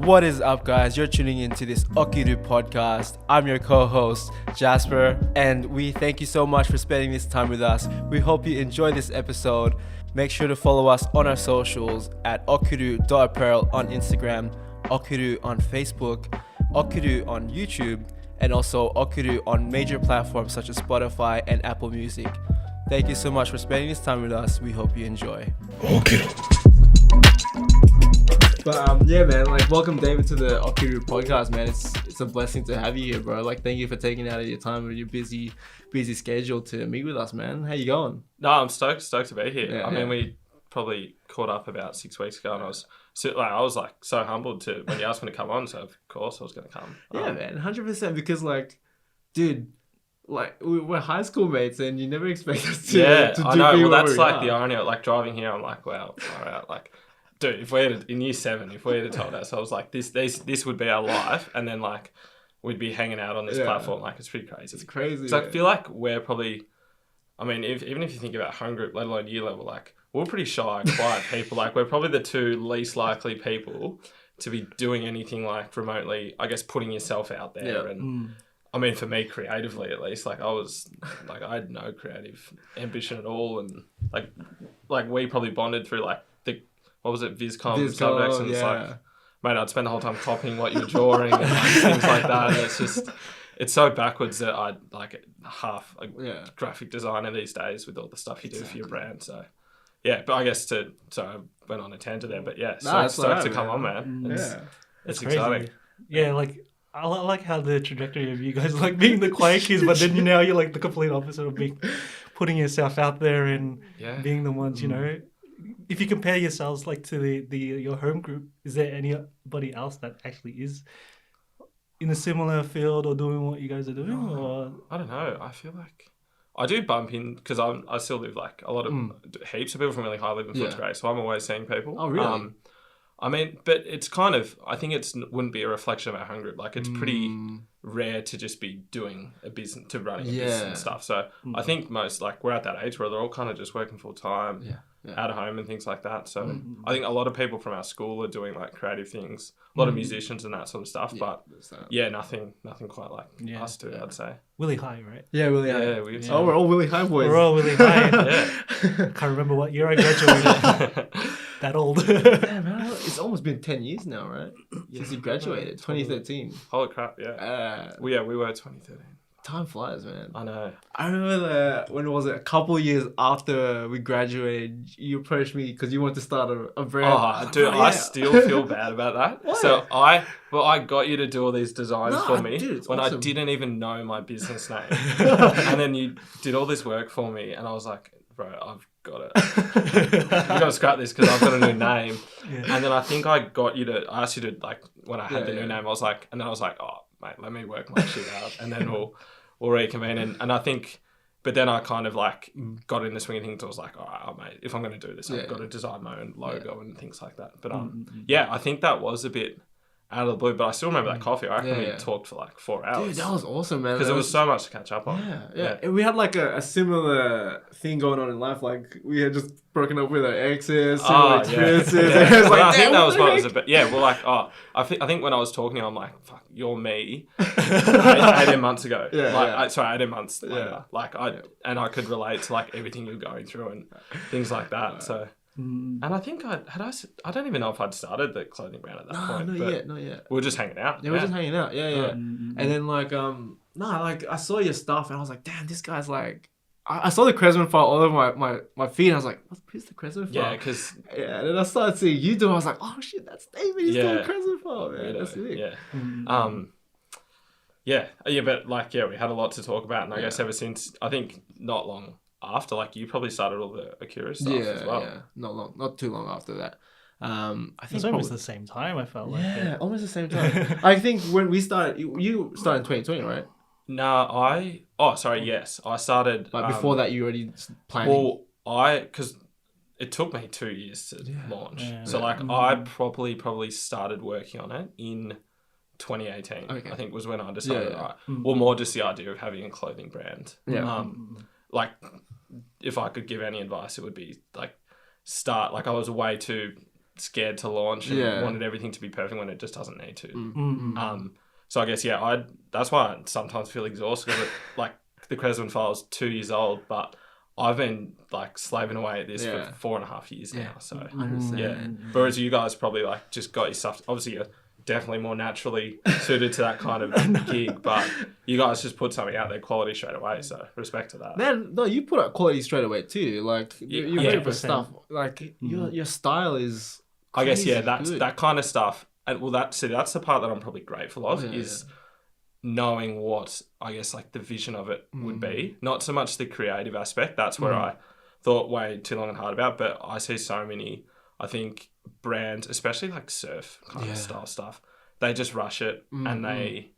What is up, guys? You're tuning into this Okiru podcast. I'm your co-host, Jasper, and we thank you so much for spending this time with us. We hope you enjoy this episode. Make sure to follow us on our socials at okiru.apparel on Instagram, Okiru on Facebook, Okiru on YouTube, and also Okiru on major platforms such as Spotify and Apple Music. Thank you so much for spending this time with us. We hope you enjoy. Okiru. But yeah, man, like welcome David to the Okiru podcast, man. It's a blessing to have you here, bro. Like thank you for taking out of your time with your busy schedule to meet with us, man. How you going? No, I'm stoked to be here. Yeah, I mean, we probably caught up about 6 weeks ago, and I was so humbled to when you asked me to come on. So of course I was going to come. Yeah, man, 100%. Because like, dude, like we're high school mates, and you never expect us to. Yeah, to I know. Well, that's like are. the irony. Like driving here, I'm like, wow, all right, like. Dude, if we had in year 7, if we had told us, I was like, this would be our life, and then like we'd be hanging out on this platform, like it's pretty crazy. It's crazy. So I feel like we're probably, I mean, even if you think about home group, let alone year level, like we're pretty shy, quiet people. Like we're probably the two least likely people to be doing anything like remotely. I guess putting yourself out there, and I mean, for me, creatively at least, like I had no creative ambition at all, and like we probably bonded through like the. What was it, Viscom subjects, and it's like, mate, I'd spend the whole time copying what you were drawing and like, things like that. And it's just, it's so backwards that I'd like half a graphic designer these days with all the stuff you do for your brand. So, yeah, but I guess I went on a tangent there, but yeah, stoked to come on, man. It's exciting. Yeah, like I like how the trajectory of you guys like being the quiet kids, but then now you're like the complete opposite of putting yourself out there and being the ones, you know. If you compare yourselves like to your home group, is there anybody else that actually is in a similar field or doing what you guys are doing? Or I don't know. I feel like I do bump in because I still live like a lot of heaps of people from really high live in Footscray, so I'm always seeing people. Oh, really? I mean, but it's kind of, I think wouldn't be a reflection of our home group. Like it's pretty rare to just be doing a business, to running a business and stuff. So I think most, like we're at that age where they're all kind of just working full time. Out of home and things like that. So I think a lot of people from our school are doing like creative things, a lot of musicians and that sort of stuff. But nothing quite like us two, I'd say. Willie High, right? Yeah, Willie High. Yeah, we're all Willie High boys. We're all Willie High. Can't remember what year I graduated. That old. Yeah, man, it's almost been 10 years now, right? Since you graduated, 2013. Holy crap, yeah. We were 2013. Time flies, man. I know. I remember when was it? A couple of years after we graduated, you approached me because you wanted to start a brand. Oh, dude, I still feel bad about that. What? So I got you to do all these designs for me when awesome. I didn't even know my business name, and then you did all this work for me, and I was like, bro, I've got it. You got to scrap this because I've got a new name. And then I think I asked you to like when I had the new name, I was like, oh mate, let me work my shit out, and then we'll reconvene. And I think, but then I kind of like got in the swing of things. I was like, all right, mate, if I'm going to do this, I've got to design my own logo and things like that. But I think that was a bit out of the blue, but I still remember that coffee. I reckon we talked for like 4 hours. Dude, that was awesome, man. Because there was so much to catch up on. Yeah. We had like a similar thing going on in life. Like we had just broken up with our exes, similar experiences. Yeah. It was like, I think that was what it was about. Yeah, well, like, I think when I was talking to you, I'm like, fuck, you're me 18 months ago. 18 months later. Like, I could relate to like everything you're going through and things like that. So. And I think I don't even know if I'd started the clothing brand at that point. Not yet. We were just hanging out. Yeah, we were just hanging out. Yeah. And then like, I saw your stuff and I was like, damn, this guy's like, I saw the Cresmond file all over my feed and I was like, what's the Cresmond file? Yeah, because... Yeah, and then I started seeing you do it. I was like, oh shit, that's David. He's doing Cresmond file, man. That's it. Yeah. But like, we had a lot to talk about. And I guess ever since, I think not long after, like you probably started all the Okiru stuff as well. Yeah, not too long after that. I think it's almost the same time. I felt like almost the same time. I think when we started, you started in 2020, right? No, yes, I started. But before that, you already planning. Well, because it took me 2 years to launch, so I probably started working on it in 2018. I think was when I decided. Well, more just the idea of having a clothing brand. Like, if I could give any advice, it would be like start. Like I was way too scared to launch and wanted everything to be perfect when it just doesn't need to. So I guess that's why I sometimes feel exhausted because like the Cresmond file is 2 years old, but I've been like slaving away at this for 4.5 years now. So 100%. whereas you guys probably like just got your stuff. Obviously, you're definitely more naturally suited to that kind of gig, but you guys just put something out there quality straight away. So respect to that. Man, no, you put out quality straight away too. Like you're ready for stuff. Like your style is. I guess that's good. that kind of stuff, and that's the part that I'm probably grateful of is knowing what I guess like the vision of it would be. Not so much the creative aspect. That's where I thought way too long and hard about. But I see so many, I think, brands, especially like surf kind of style stuff, they just rush it and they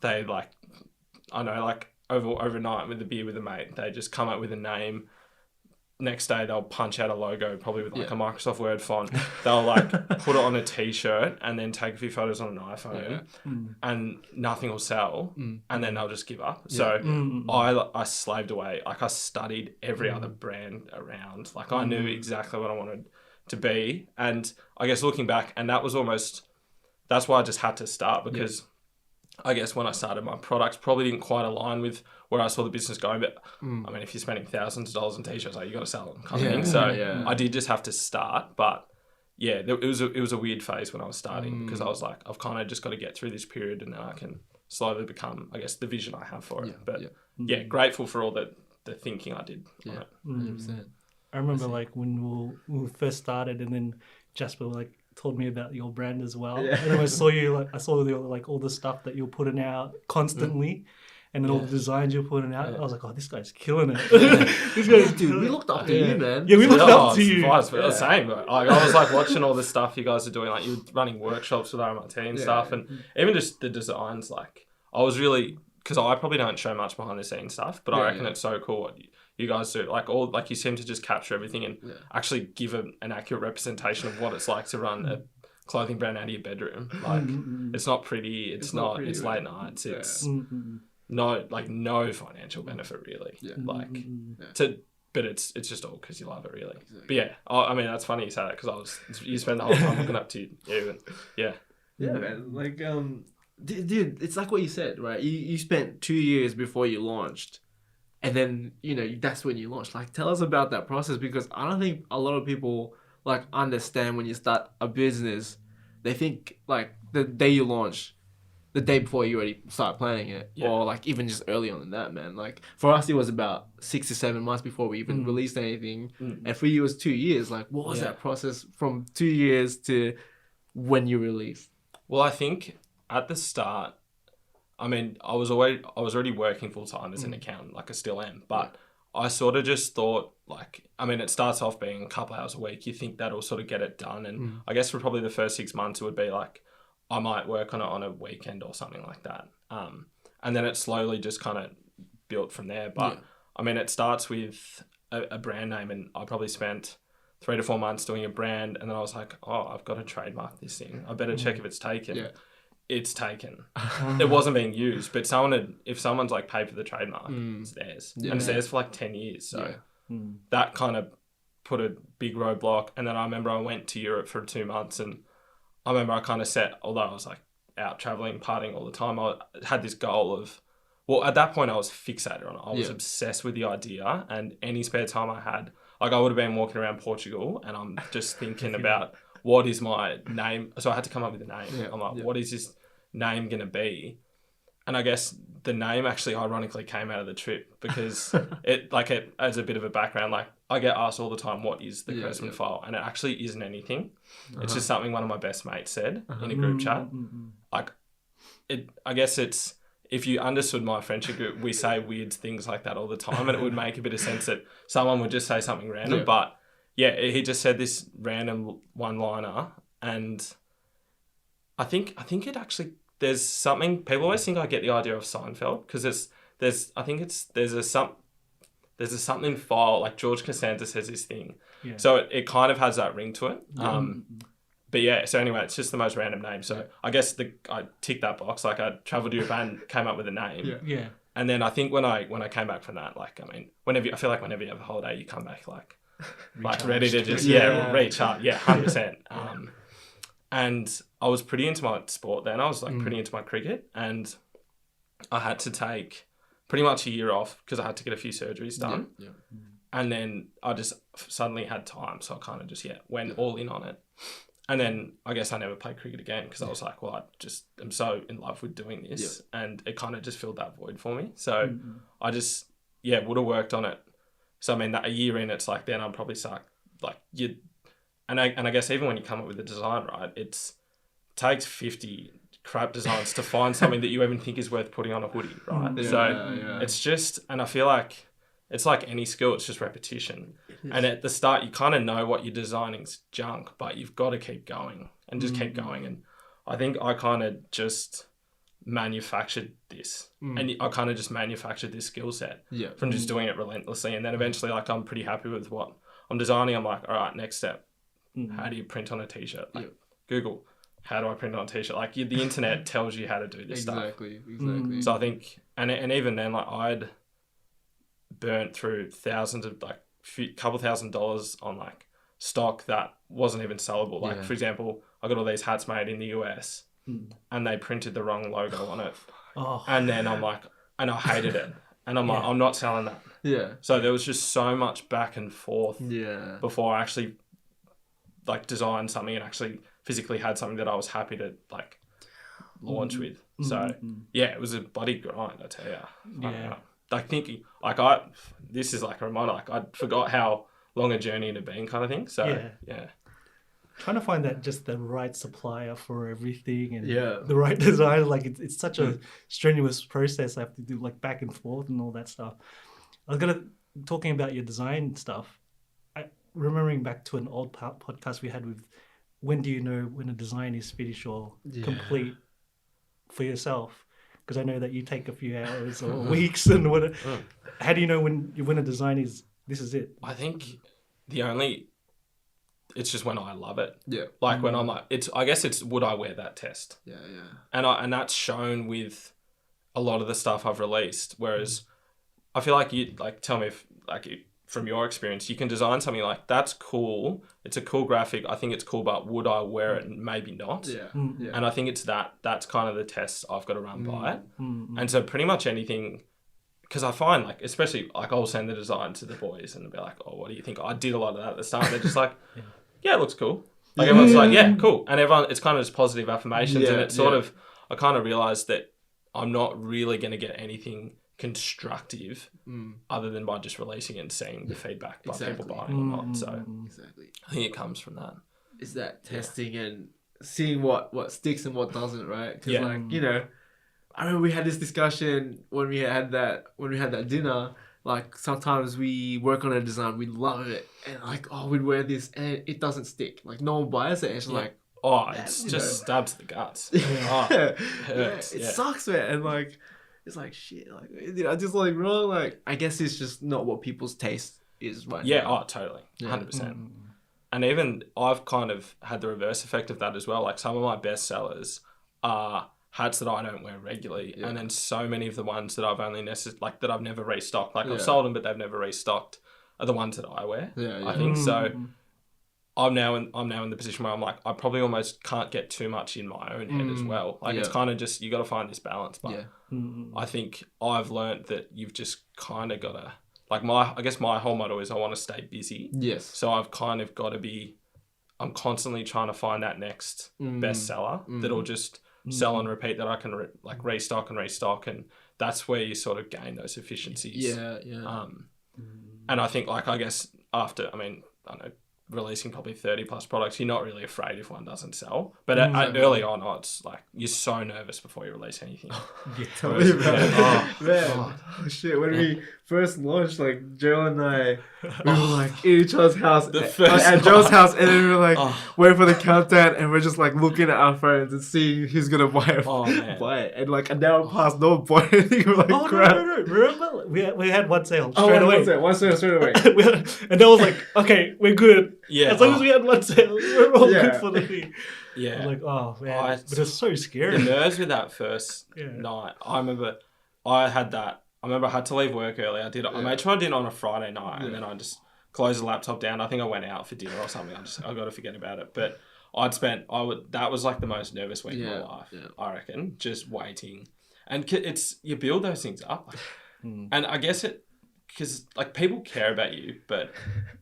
like, I know, like overnight with a beer with a mate, they just come up with a name. Next day they'll punch out a logo probably with like a Microsoft Word font. They'll like put it on a t-shirt and then take a few photos on an iPhone and nothing will sell and then they'll just give up. So I slaved away. Like I studied every other brand around. Like I knew exactly what I wanted to be. And I guess looking back, and that's why I just had to start because I guess when I started, my products probably didn't quite align with where I saw the business going. But I mean, if you're spending thousands of dollars on t-shirts, like you got to sell them, kind of thing. So I did just have to start. But it was a weird phase when I was starting because I was like, I've kind of just got to get through this period, and then I can slowly become, I guess, the vision I have for it. Grateful for all the thinking I did on it. 100%. I remember like when we first started, and then Jasper like told me about your brand as well. And then I saw all the stuff that you're putting out constantly, and then all the designs you're putting out. I was like, oh, this guy's killing it. This guy's dude. We looked up to you, man. Yeah, we looked up to you. The same. Like, I was like watching all the stuff you guys are doing. Like you're running workshops with RMIT and stuff, and even just the designs. Like I was really, because I probably don't show much behind the scenes stuff, but I reckon it's so cool what you guys do. Like you seem to just capture everything and actually give an accurate representation of what it's like to run a clothing brand out of your bedroom. Like it's not pretty. It's not. Pretty, it's late nights. It's no financial benefit really. But it's just all because you love it really. Exactly. But I mean that's funny you say that because you spend the whole time looking up to you and man. Like dude, it's like what you said, right? You spent 2 years before you launched. And then, that's when you launch. Like, tell us about that process because I don't think a lot of people, like, understand when you start a business. They think, like, the day you launch, the day before you already start planning it. Yeah. Or, like, even just early on than that, man. Like, for us, it was about 6 to 7 months before we even released anything. And for you, it was 2 years. Like, what was that process from 2 years to when you released? Well, I think at the start, I mean, I was already working full time as an accountant, like I still am. But I sort of just thought, like, I mean, it starts off being a couple hours a week. You think that'll sort of get it done. And I guess for probably the first 6 months, it would be like, I might work on it on a weekend or something like that. And then it slowly just kind of built from there. But I mean, it starts with a brand name, and I probably spent 3 to 4 months doing a brand. And then I was like, oh, I've got to trademark this thing. I better check if it's taken. Yeah. It's taken. It wasn't being used, but if someone's like paid for the trademark, it's theirs. And it's theirs for like 10 years. So that kind of put a big roadblock. And then I remember I went to Europe for 2 months, and I remember I kind of set, although I was like out traveling, partying all the time, I had this goal of, well, at that point I was fixated on it. I was obsessed with the idea, and any spare time I had, like I would have been walking around Portugal and I'm just thinking about what is my name? So I had to come up with a name. Yeah, I'm like, what is this name going to be? And I guess the name actually ironically came out of the trip because it as a bit of a background, like I get asked all the time, what is the Cresmond file? And it actually isn't anything. It's just something one of my best mates said in a group chat. Like I guess it's, if you understood my friendship group, we say weird things like that all the time, and it would make a bit of sense that someone would just say something random, but he just said this random one-liner, and I think it actually, there's something, people always think I get the idea of Seinfeld because there's a something file, like George Costanza says this thing, so it kind of has that ring to it. But so anyway, it's just the most random name. So I guess I ticked that box. Like I traveled to Japan, came up with a name. And then I think when I came back from that, like I mean, I feel like whenever you have a holiday, you come back like like ready to just reach up, 100%. And I was pretty into my sport then. I was like pretty into my cricket, and I had to take pretty much a year off because I had to get a few surgeries done. Yeah. And then I just suddenly had time, so I kind of just went all in on it. And then I guess I never played cricket again because I was like, well, I just am so in love with doing this, and it kind of just filled that void for me. So I just would have worked on it. So I mean, that a year in, it's like then I'd probably start like you. And I guess even when you come up with a design, right, it takes 50 crap designs to find something that you even think is worth putting on a hoodie, right? It's just, and I feel like it's like any skill, it's just repetition. And at the start, you kind of know what you're designing's junk, but you've got to keep going and just keep going. And I think I kind of just manufactured this, and I kind of just manufactured this skill set from just doing it relentlessly. And then eventually, like, I'm pretty happy with what I'm designing. I'm like, all right, next step. How do you print on a t-shirt? Like, Google, how do I print on a t-shirt? Like, the internet tells you how to do this stuff. Exactly. So I think, and even then, like, I'd burnt through thousands of, like, couple $1,000s on, like, stock that wasn't even sellable. Like, for example, I got all these hats made in the US and they printed the wrong logo on it. And then I'm like, and I hated it. And I'm like, I'm not selling that. Yeah. So there was just so much back and forth before I actually, like, designed something and actually physically had something that I was happy to, like, launch with. So it was a bloody grind, I tell you. Like, thinking, like, this is like a reminder, like, I forgot how long a journey it had been, kind of thing. So trying to find that just the right supplier for everything and the right design, like, it's such a strenuous process. I have to do, like, back and forth and all that stuff. I was talking about your design stuff. Remembering back to an old podcast we had with, when do you know when a design is finished or complete for yourself? Because I know that you take a few hours or weeks and what. How do you know when a design is, this is it? I think it's just when I love it. Yeah. Like, when I'm like, I guess it's, would I wear that test? Yeah. And that's shown with a lot of the stuff I've released. Whereas I feel like you, like, tell me if, like, from your experience, you can design something like, that's cool. It's a cool graphic. I think it's cool, but would I wear it? Maybe not. Yeah. And I think it's that's kind of the test I've got to run by it. And so pretty much anything, because I find, like, especially, like, I'll send the design to the boys and they'll be like, oh, what do you think? I did a lot of that at the start. They're just like, yeah, it looks cool. Like, everyone's like, yeah, cool. And everyone, it's kind of just positive affirmations. And it's sort of, I kind of realized that I'm not really going to get anything constructive other than by just releasing it and seeing the feedback by people buying or not. So I think it comes from that. It's that testing and seeing what sticks and what doesn't, right? Because like, you know, I remember we had this discussion when we had that dinner. Like, sometimes we work on a design, we love it, and like, oh, we'd wear this and it doesn't stick. Like, no one buys it. And it's like, oh, it's just stabs the guts. It hurts. It sucks, man. And like, it's like, shit, like, did I do something wrong? Like, I guess it's just not what people's taste is right now. Oh, totally. 100%. And even I've kind of had the reverse effect of that as well. Like, some of my best sellers are hats that I don't wear regularly. And then so many of the ones that I've only that I've never restocked. Like, I've sold them, but they've never restocked, are the ones that I wear. I think so. I'm now in the position where I'm like, I probably almost can't get too much in my own head as well. Like, it's kind of just, you got to find this balance. But I think I've learned that you've just kind of got to, like, I guess my whole motto is I want to stay busy. Yes. So I've kind of got to I'm constantly trying to find that next bestseller that'll just sell and repeat, that I can restock. And that's where you sort of gain those efficiencies. And I think, like, I guess after, I mean, I don't know, releasing probably 30 plus products, you're not really afraid if one doesn't sell. But early on, it's like, you're so nervous before you release anything. Tell me about it. Man, shit, when we first launched, like, Joe and I, we were like in each other's house, at Joe's house, and then we were like waiting for the countdown, and we're just like looking at our phones and seeing who's gonna buy it. And like an hour passed, no one bought anything. We're like, crap. No. Remember, we had one sale straight away. One sale straight away. And that was like, okay, we're good. Yeah. As long as we had one sale, we're all good for the thing. Yeah. I'm like, oh man, but it's so scary. The nerves with that first night. I remember I had to leave work early. I made sure I did it on a Friday night, and then I just close the laptop down. I think I went out for dinner or something. I got to forget about it. But that was like the most nervous week of my life, I reckon, just waiting. And you build those things up. Like, and I guess because like people care about you, but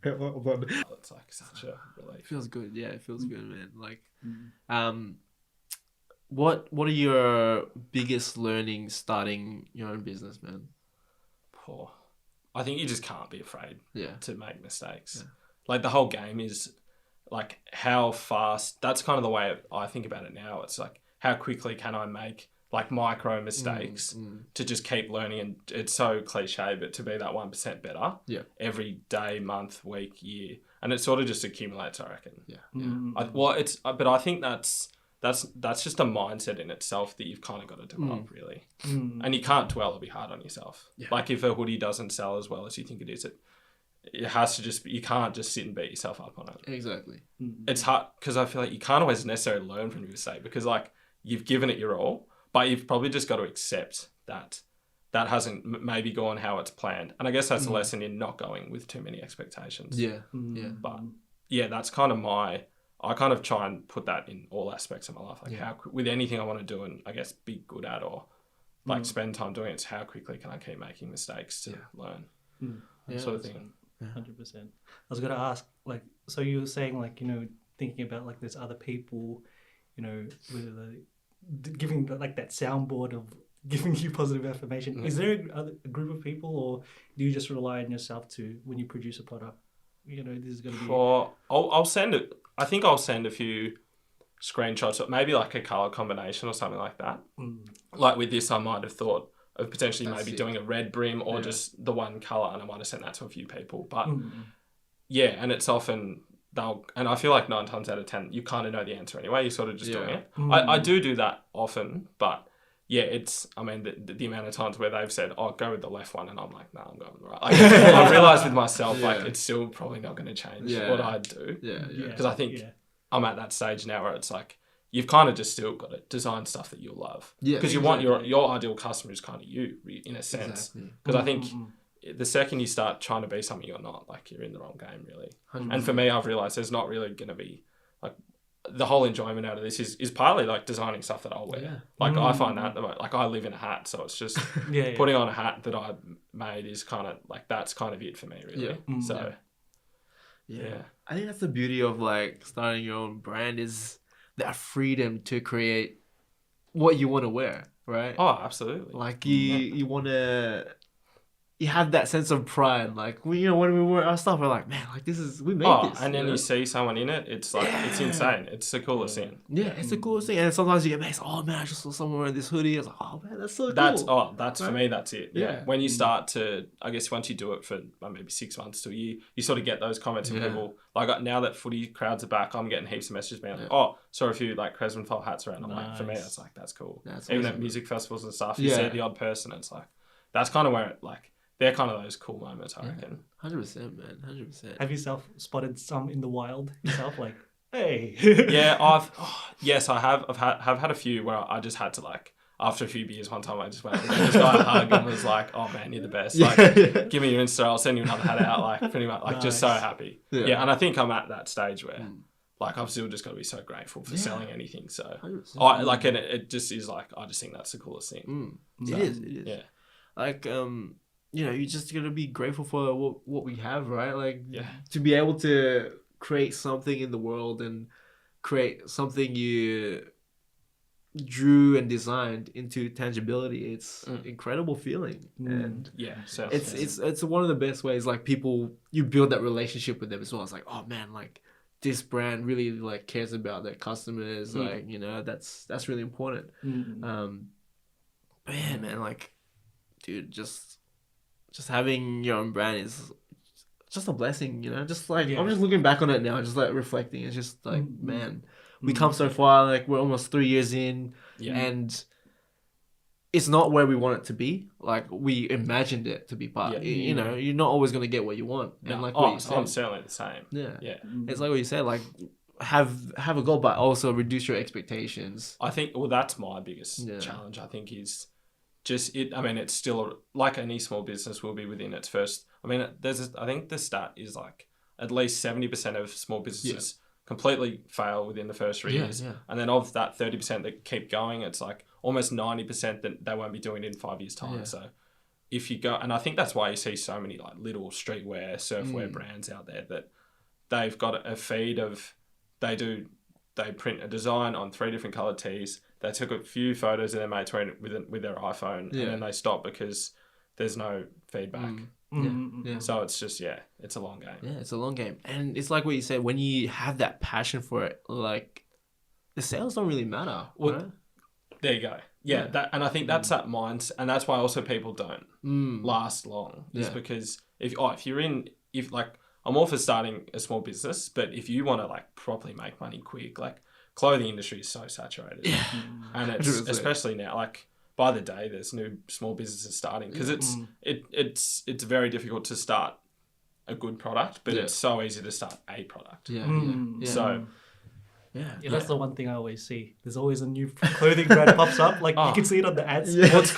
it's like such a relief. It feels good. Yeah, it feels good, man. Like, what are your biggest learnings starting your own business, man? Poor. I think you just can't be afraid to make mistakes. Yeah. Like the whole game is like how fast. That's kind of the way I think about it now. It's like how quickly can I make like micro mistakes to just keep learning, and it's so cliche, but to be that 1% better every day, month, week, year, and it sort of just accumulates, I reckon. But I think that's just a mindset in itself that you've kind of got to develop, really. And you can't dwell or be hard on yourself. Yeah. Like if a hoodie doesn't sell as well as you think it is, it has to just, you can't just sit and beat yourself up on it. Exactly. It's hard because I feel like you can't always necessarily learn from your mistake, because like you've given it your all, but you've probably just got to accept that hasn't maybe gone how it's planned. And I guess that's a lesson in not going with too many expectations. Yeah. But yeah, that's kind of I kind of try and put that in all aspects of my life. Like how, with anything I want to do and I guess be good at or like spend time doing it, it's how quickly can I keep making mistakes to learn. Sort of thing. 100%. I was going to ask, like, so you were saying, like, you know, thinking about like there's other people, you know, with giving like that soundboard of giving you positive affirmation. Is there a group of people, or do you just rely on yourself to, when you produce a product, you know, this is going to be... I'll send it. I think I'll send a few screenshots, maybe like a color combination or something like that. Like with this, I might have thought of potentially maybe doing a red brim or just the one color, and I might have sent that to a few people. But yeah, and it's often and I feel like 9 times out of 10, you kind of know the answer anyway. You're sort of just doing it. I do that often, but yeah, I mean, the amount of times where they've said, "Oh, go with the left one," and I'm like, "No, I'm going with the right." Like, I realised with myself, like, it's still probably not going to change what I do. Because I think I'm at that stage now where it's like, you've kind of just still got to design stuff that you'll love. Because you want your ideal customer is kind of you, in a sense. Because I think the second you start trying to be something you're not, like, you're in the wrong game, really. 100%. And for me, I've realised there's not really going to be, like, the whole enjoyment out of this is partly like designing stuff that I'll wear. Like I find that like I live in a hat, so it's just putting on a hat that I made is kind of like, that's kind of it for me, really. So I think that's the beauty of like starting your own brand, is that freedom to create what you want to wear, right? Oh, absolutely. Like you want to, you have that sense of pride. Like, you know, when we wear our stuff, we're like, man, like we made this. And then you see someone in it, it's like, it's insane. It's the coolest thing. Yeah, it's the coolest thing. And sometimes you get amazed, oh man, I just saw someone wearing this hoodie. I was like, oh man, that's so cool. That's for me, that's it. Yeah. When you start to, I guess once you do it for maybe 6 months to a year, you sort of get those comments from people. Like now that footy crowds are back, I'm getting heaps of messages being like, oh, saw a few like Cresmond file hats around. I'm like, for me, that's like, that's cool. Even at music festivals and stuff, you see the odd person, it's like, that's kind of where it like, they're kind of those cool moments, I reckon. 100%, man. 100%. Have you spotted some in the wild yourself? Like, hey. Yeah, I have. I've had a few where I just had to, like, after a few beers one time, I just went and gave this guy a hug and was like, oh man, you're the best. Like, give me your Insta, I'll send you another hat out. Like, pretty much, like, just so happy. Yeah, and I think I'm at that stage where, like, I've still just got to be so grateful for selling anything. So, and it just is like, I just think that's the coolest thing. So, it is. Yeah. Like, you know, you just gotta be grateful for what we have, right? Like, to be able to create something in the world and create something you drew and designed into tangibility. It's an incredible feeling, and it's one of the best ways. Like, people, you build that relationship with them as well. It's like, oh man, like, this brand really like cares about their customers. Like, you know, that's really important. Man, like, dude, just having your own brand is just a blessing, you know? Just like, I'm just looking back on it now, just like reflecting. It's just like, man, we come so far. Like, we're almost 3 years in, and it's not where we want it to be. Like, we imagined it to be part. You know, you're not always going to get what you want. No. And like what you said, I'm certainly the same. Yeah. It's like what you said, like, have a goal, but also reduce your expectations. I think, well, that's my biggest challenge, I think, is... it's still like any small business will be within its first, I mean, I think the stat is like at least 70% of small businesses completely fail within the first 3 years. Yeah. And then of that 30% that keep going, it's like almost 90% that they won't be doing it in 5 years' time. Yeah. So if you go, and I think that's why you see so many like little streetwear, surfwear brands out there that they've got a feed of, they print a design on 3 different coloured tees. They took a few photos of their mates wearing it with their iPhone, and then they stop because there's no feedback. Yeah. So it's just, it's a long game. Yeah, it's a long game. And it's like what you said, when you have that passion for it, like the sales don't really matter. Well, right? There you go. Yeah. And I think that's that mindset, and that's why also people don't last long. Is because if I'm all for starting a small business, but if you want to like properly make money quick, like clothing industry is so saturated, and it's 100%. Especially now, like by the day, there's new small businesses starting because it's very difficult to start a good product, but it's so easy to start a product. So. Yeah, that's the one thing I always see. There's always a new clothing brand pops up. Like you can see it on the ads. Well, it's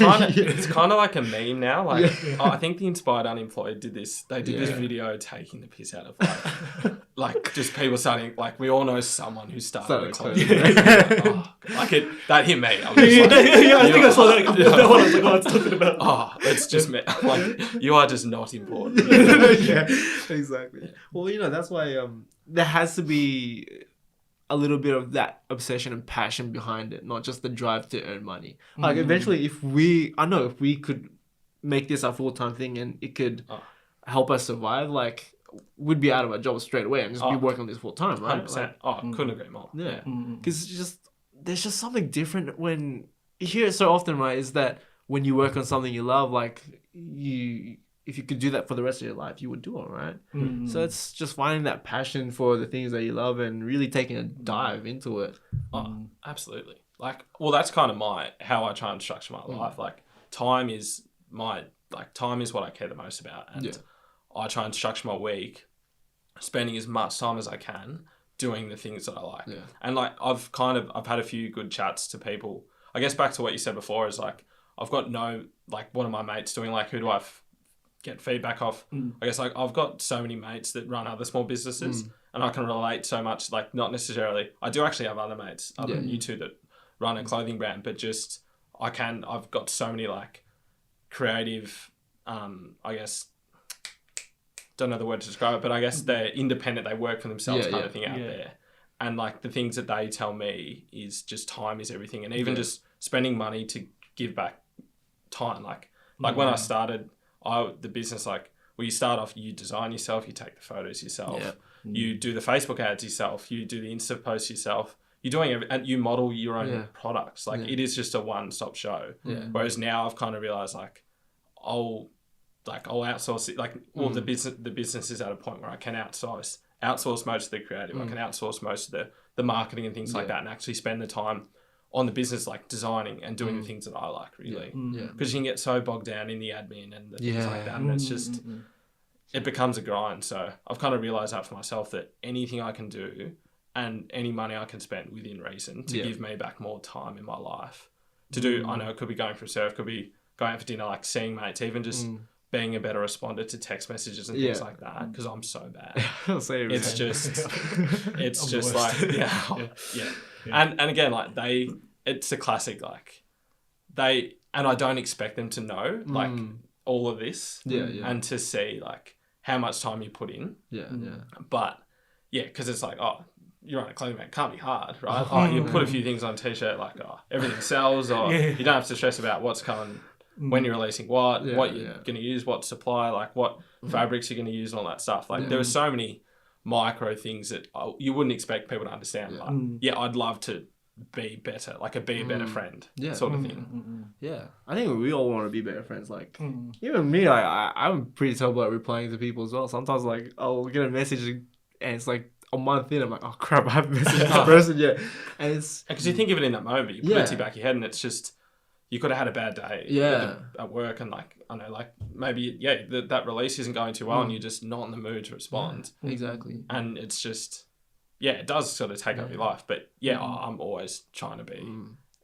kind of like a meme now. Like I think the Inspired Unemployed did this. They did this video taking the piss out of like just people starting. Like we all know someone who started a clothing brand. That hit me. I think I saw that. That one I was like, oh, it's talking about. It's just me. Like you are just not important. Exactly. Yeah. Well, that's why there has to be a little bit of that obsession and passion behind it, not just the drive to earn money. Like eventually, if we could make this our full-time thing and it could help us survive, like we'd be out of our job straight away and just be working on this full-time, right? 100%. Couldn't agree more. Yeah. Because there's just something different when you hear it so often, right? Is that when you work on something you love, like if you could do that for the rest of your life, you would do it, right? So it's just finding that passion for the things that you love and really taking a dive into it. Absolutely. Like, well, that's kind of how I try and structure my life. Like, time is what I care the most about, and I try and structure my week, spending as much time as I can doing the things that I like. And like, I've had a few good chats to people. I guess back to what you said before is like, I've got one of my mates doing like, who do I get feedback off? I guess like I've got so many mates that run other small businesses and I can relate so much, like not necessarily, I do actually have other mates other than you two that run a clothing brand, but just I've got so many like creative, I guess, don't know the word to describe it, but I guess they're independent, they work for themselves kind of thing out there. And like the things that they tell me is just time is everything. And even just spending money to give back time. Like when I started the business, you start off, you design yourself, you take the photos yourself, you do the Facebook ads yourself, you do the Insta posts yourself, you're doing and you model your own products. It is just a one-stop show. Whereas now I've kind of realized I'll outsource it. The business is at a point where I can outsource most of the creative. I can outsource most of the marketing and things like that, and actually spend the time on the business, like designing and doing the things that I like, really. Because you can get so bogged down in the admin and the things like that, and it's just, it becomes a grind. So I've kind of realised that for myself, that anything I can do and any money I can spend within reason to give me back more time in my life to do, I know it could be going for a surf, could be going out for dinner, like seeing mates, even just being a better responder to text messages and things like that, because I'm so bad. It's just like, And again, like it's a classic, and I don't expect them to know all of this and to see like how much time you put in. But because it's like, you're on a clothing brand, can't be hard, right? You put a few things on a t-shirt, like everything sells, or you don't have to stress about what's coming, when you're releasing what you're going to use, what supply, like what fabrics you're going to use and all that stuff. Like there are so many micro things that you wouldn't expect people to understand. But I'd love to be better, like be a better friend, sort of thing. I think we all want to be better friends. Like even me, I'm pretty terrible at replying to people as well. Sometimes like I'll get a message and it's like a month in, I'm like, oh crap, I haven't messaged this person yet. And it's because you think of it in that moment, you put it to the back of your head, and it's just, you could have had a bad day at work, and maybe that release isn't going too well, and you're just not in the mood to respond. Exactly. And it's just, it does sort of take up your life. But I'm always trying to be.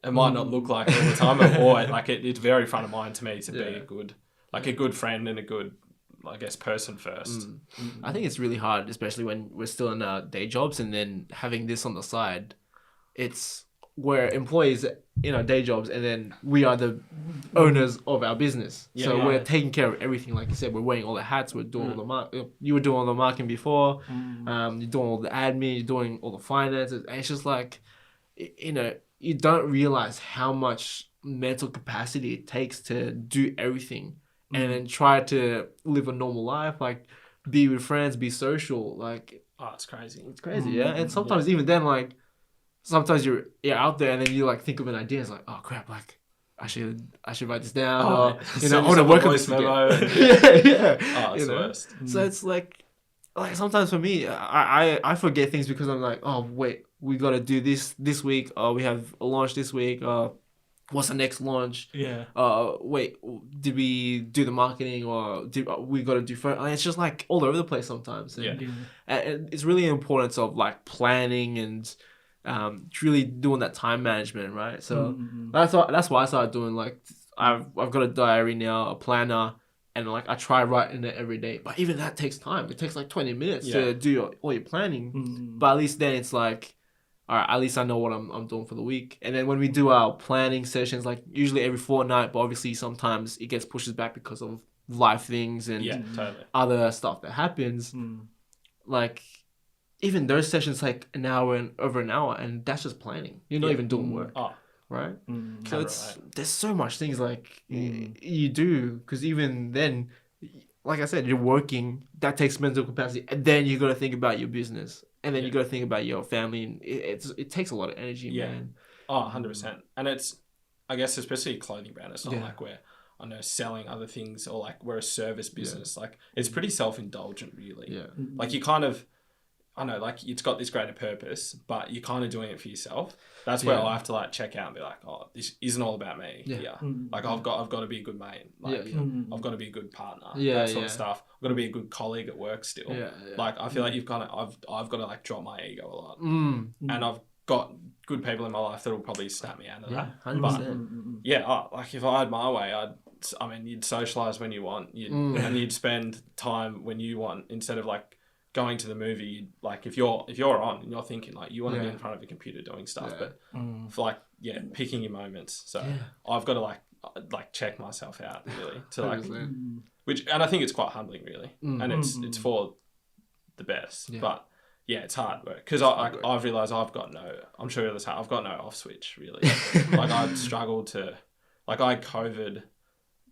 It might not look like it all the time, but always, it's very front of mind to me to be a good friend and a good I guess, person first. I think it's really hard, especially when we're still in our day jobs and then having this on the side. It's we're employees in our day jobs, and then we are the owners of our business. So we're taking care of everything. Like you said, we're wearing all the hats. We're doing all the you were doing all the marketing before. You're doing all the admin. You're doing all the finances. And it's just like, you don't realize how much mental capacity it takes to do everything and then try to live a normal life, like be with friends, be social. Like, it's crazy. It's crazy, yeah. And sometimes even then, like, sometimes you're out there and then you like think of an idea. It's like, oh crap, like I should write this down. Or, I want to work on this memo. It's the worst. So it's like sometimes for me, I forget things because I'm like, oh wait, we got to do this week. We have a launch this week. What's the next launch? Yeah. Wait, did we do the marketing or did we got to do first? It's just like all over the place sometimes. And it's really important of like planning and really doing that time management, right? So that's why I started doing, like, I've got a diary now, a planner, and like I try writing it every day. But even that takes time. It takes like 20 minutes to do all your planning. But at least then it's like, all right, at least I know what I'm doing for the week. And then when we do our planning sessions, like usually every fortnight, but obviously sometimes it gets pushed back because of life things and other stuff that happens. Like, even those sessions take an hour and over an hour, and that's just planning. You're not even doing work, right? So there's so much things like you do, because even then, like I said, you're working. That takes mental capacity, and then you got to think about your business, and then you got to think about your family. And it takes a lot of energy, man. 100%. And it's, I guess, especially a clothing brand. It's not like we're, I know, selling other things, or like we're a service business. Like, it's pretty self-indulgent, really. Like, you kind of, I know, like, it's got this greater purpose, but you're kind of doing it for yourself. That's where I have to like check out and be like, oh, this isn't all about me. Like, I've got to be a good mate. Like, I've got to be a good partner. That sort of stuff. I've got to be a good colleague at work still. Like, I feel like I've got to like drop my ego a lot. And I've got good people in my life that will probably snap me out of that. 100%. But like, if I had my way, you'd socialize when you want, and you'd spend time when you want, instead of like going to the movie. Like, if you're on and you're thinking like you want to be in front of a computer doing stuff, but for like picking your moments. So I've got to like check myself out, really, to like and I think it's quite humbling, really, and it's for the best. But it's hard work, because I've realized I've got no off switch, really. Like, I'd struggled to, like, I had COVID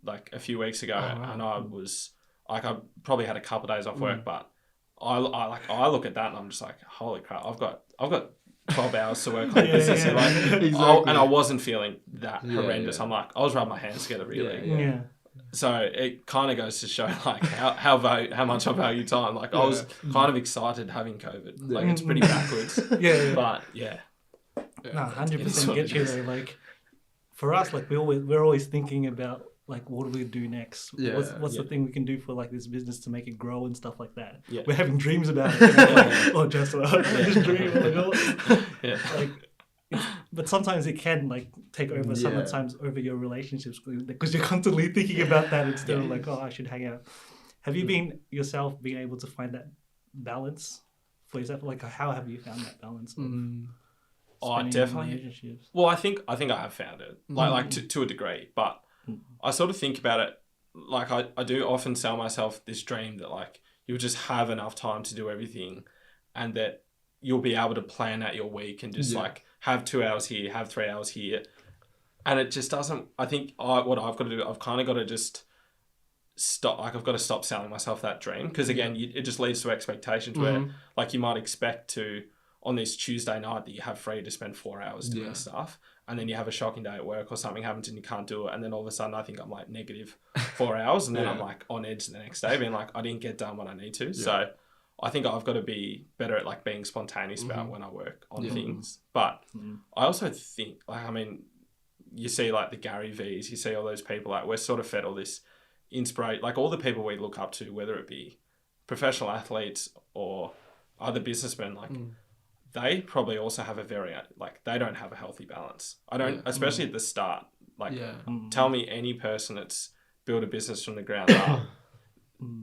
like a few weeks ago, and I was like, I probably had a couple of days off work, but I look at that and I'm just like, holy crap, I've got 12 hours to work on business. And I wasn't feeling that horrendous. I'm like, I was rubbing my hands together, really. So it kind of goes to show like how much I value time. Like, I was kind of excited having COVID. Like, it's pretty backwards. But no, 100% get you though. Like, for us, like, we're always thinking about, like, what do we do next? What's the thing we can do for like this business to make it grow and stuff like that? We're having dreams about it. Like, just dream. But sometimes it can like take over. Sometimes over your relationships, because you're constantly thinking about that instead of like, oh, I should hang out. Have you been able to find that balance for yourself? Like, how have you found that balance? Definitely. Well, I think I have found it, like to a degree, but I sort of think about it, like, I do often sell myself this dream that like you'll just have enough time to do everything, and that you'll be able to plan out your week and just like have 2 hours here, have 3 hours here. And it just doesn't, I think what I've got to do, I've kind of got to just stop, like, I've got to stop selling myself that dream. Because again, it just leads to expectations where like you might expect to, on this Tuesday night, that you have free to spend 4 hours doing stuff. And then you have a shocking day at work or something happens and you can't do it. And then all of a sudden I think I'm like negative 4 hours. And then I'm like on edge the next day being like, I didn't get done what I need to. So I think I've got to be better at like being spontaneous about when I work on things. But I also think, like, I mean, you see like the Gary V's, you see all those people, like, we're sort of fed all this inspiration, like all the people we look up to, whether it be professional athletes or other businessmen, like they probably also have a very, like, they don't have a healthy balance. I don't, especially at the start, like tell me any person that's built a business from the ground up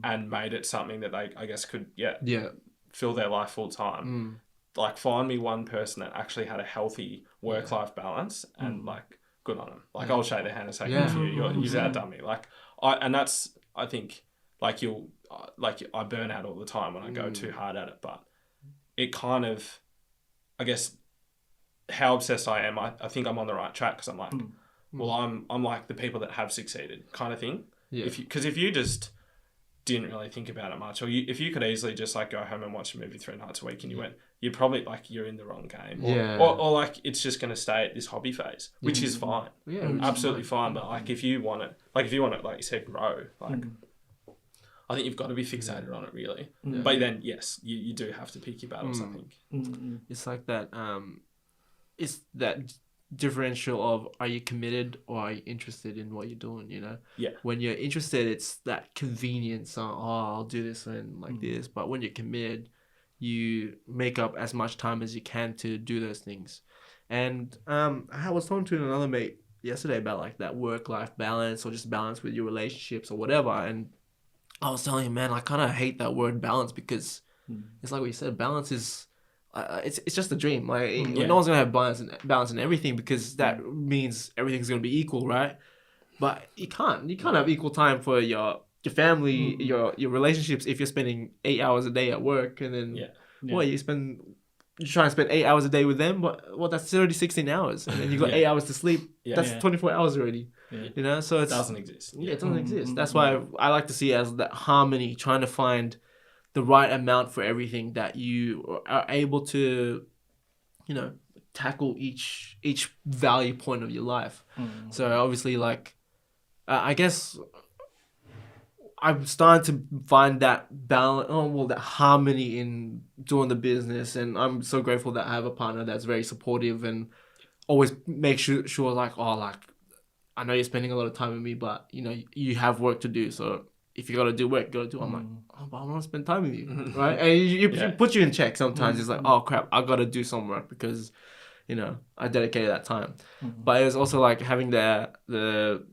and made it something that they, I guess, could Yeah. fill their life full time. Like, find me one person that actually had a healthy work-life balance, and like, good on them. Like, I'll shake their hand and say, good for you. You've outdone me. Like, I think, like, I burn out all the time when I go too hard at it, but it kind of, I guess, how obsessed I am, I think I'm on the right track, because I'm like, well, I'm like the people that have succeeded kind of thing. Yeah. Because if you just didn't really think about it much, or if you could easily just like go home and watch a movie 3 nights a week, and you're probably like, you're in the wrong game, or like, it's just going to stay at this hobby phase, which is fine, absolutely fine. But like, if you want it, like you said, grow, like I think you've got to be fixated on it, really. But then yes, you do have to pick your battles. I think it's like that. It's that differential of, are you committed or are you interested in what you're doing, you know? Yeah. When you're interested, it's that convenience on, I'll do this and like this. But when you're committed, you make up as much time as you can to do those things. And I was talking to another mate yesterday about like that work-life balance, or just balance with your relationships or whatever. And I was telling him, man, I kind of hate that word balance, because it's like what you said, balance is... it's just a dream. Like, no one's gonna have balance in everything, because that means everything's gonna be equal, right? But you can't have equal time for your family, your relationships, if you're spending 8 hours a day at work, and then you try and spend 8 hours a day with them, but that's already 16 hours, and then you got 8 hours to sleep. That's 24 hours already. You know, so it doesn't exist. It doesn't exist. That's why I like to see it as that harmony, trying to find the right amount for everything, that you are able to, you know, tackle each value point of your life. So obviously, like, I guess I'm starting to find that balance, that harmony in doing the business, and I'm so grateful that I have a partner that's very supportive and always makes sure like, I know you're spending a lot of time with me, but you know, you have work to do, so if you gotta do work, you gotta do. I'm like, but I want to spend time with you, right? And you put you in check sometimes. It's like, oh crap, I gotta do some work, because, you know, I dedicated that time. But it was also like having the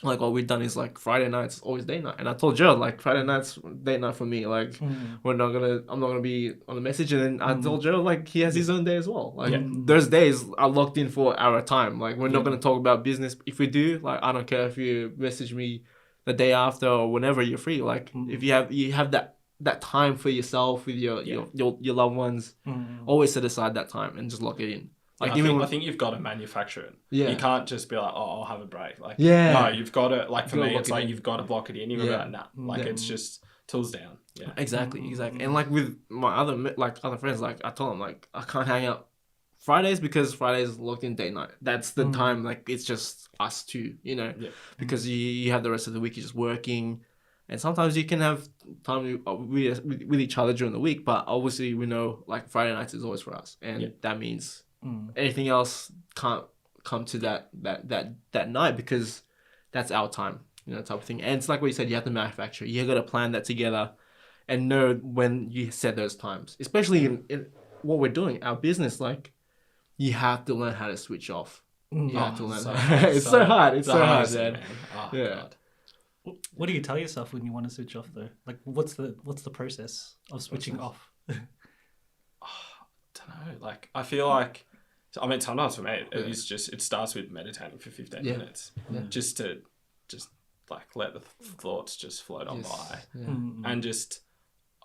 like, what we've done is like Friday nights always date night, and I told Gerald, like, Friday nights date night for me. Like, I'm not gonna be on the message, and then I told Gerald, like, he has his own day as well. Like, those days are locked in for our time. Like, we're not gonna talk about business. If we do, like, I don't care if you message me the day after or whenever you're free. Like, if you have that time for yourself with your loved ones, always set aside that time and just lock it in. Like, I think you've got to manufacture it. You can't just be like, oh, I'll have a break. Like, no, you've got to, like, for me, it's like, you've got to block it in. You've got to, like, it's just tools down. Yeah. Exactly. And like, with my other friends, like, I told them, like, I can't hang out Fridays, because Fridays is locked in date night. That's the time, like, it's just us two, you know, because you have the rest of the week, you're just working, and sometimes you can have time with each other during the week, but obviously we know, like, Friday nights is always for us, and that means anything else can't come to that night, because that's our time, you know, type of thing. And it's like what you said, you have to manufacture. You got to plan that together and know when you set those times, especially in what we're doing, our business. Like, you have to learn how to switch off. You have to learn. It's so hard. It's so hard, man. God. What do you tell yourself when you want to switch off, though? Like, what's the process of switching off? I don't know. Like, I feel like, I mean, sometimes for me, it starts with meditating for 15 minutes, just to like let the thoughts just float on by, and just.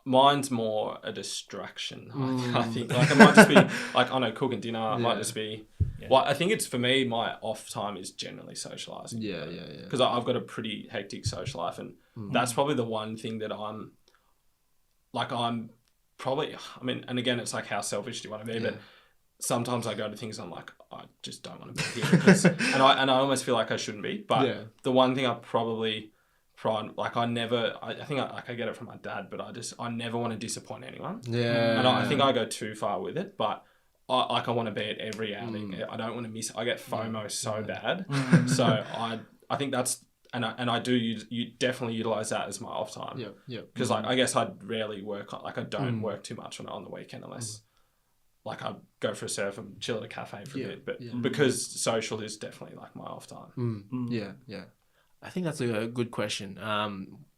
Mine's more a distraction. I think, like, it might just be like, I know, cooking dinner. It might just be. Well, I think it's, for me, my off time is generally socializing. Yeah. Because I've got a pretty hectic social life, and that's probably the one thing that I'm probably. I mean, and again, it's like, how selfish do you want to be? But sometimes I go to things, I'm like, I just don't want to be here, and I almost feel like I shouldn't be. But the one thing I probably. Like, I think I get it from my dad, but I never want to disappoint anyone. And I think I go too far with it, but I want to be at every outing. I don't want to miss. I get FOMO so bad. So I think that's, and I do you definitely utilize that as my off time. Because like, I guess I'd rarely work, like, I don't work too much on the weekend, unless like, I go for a surf and chill at a cafe for a bit. But because social is definitely like my off time. I think that's a good question.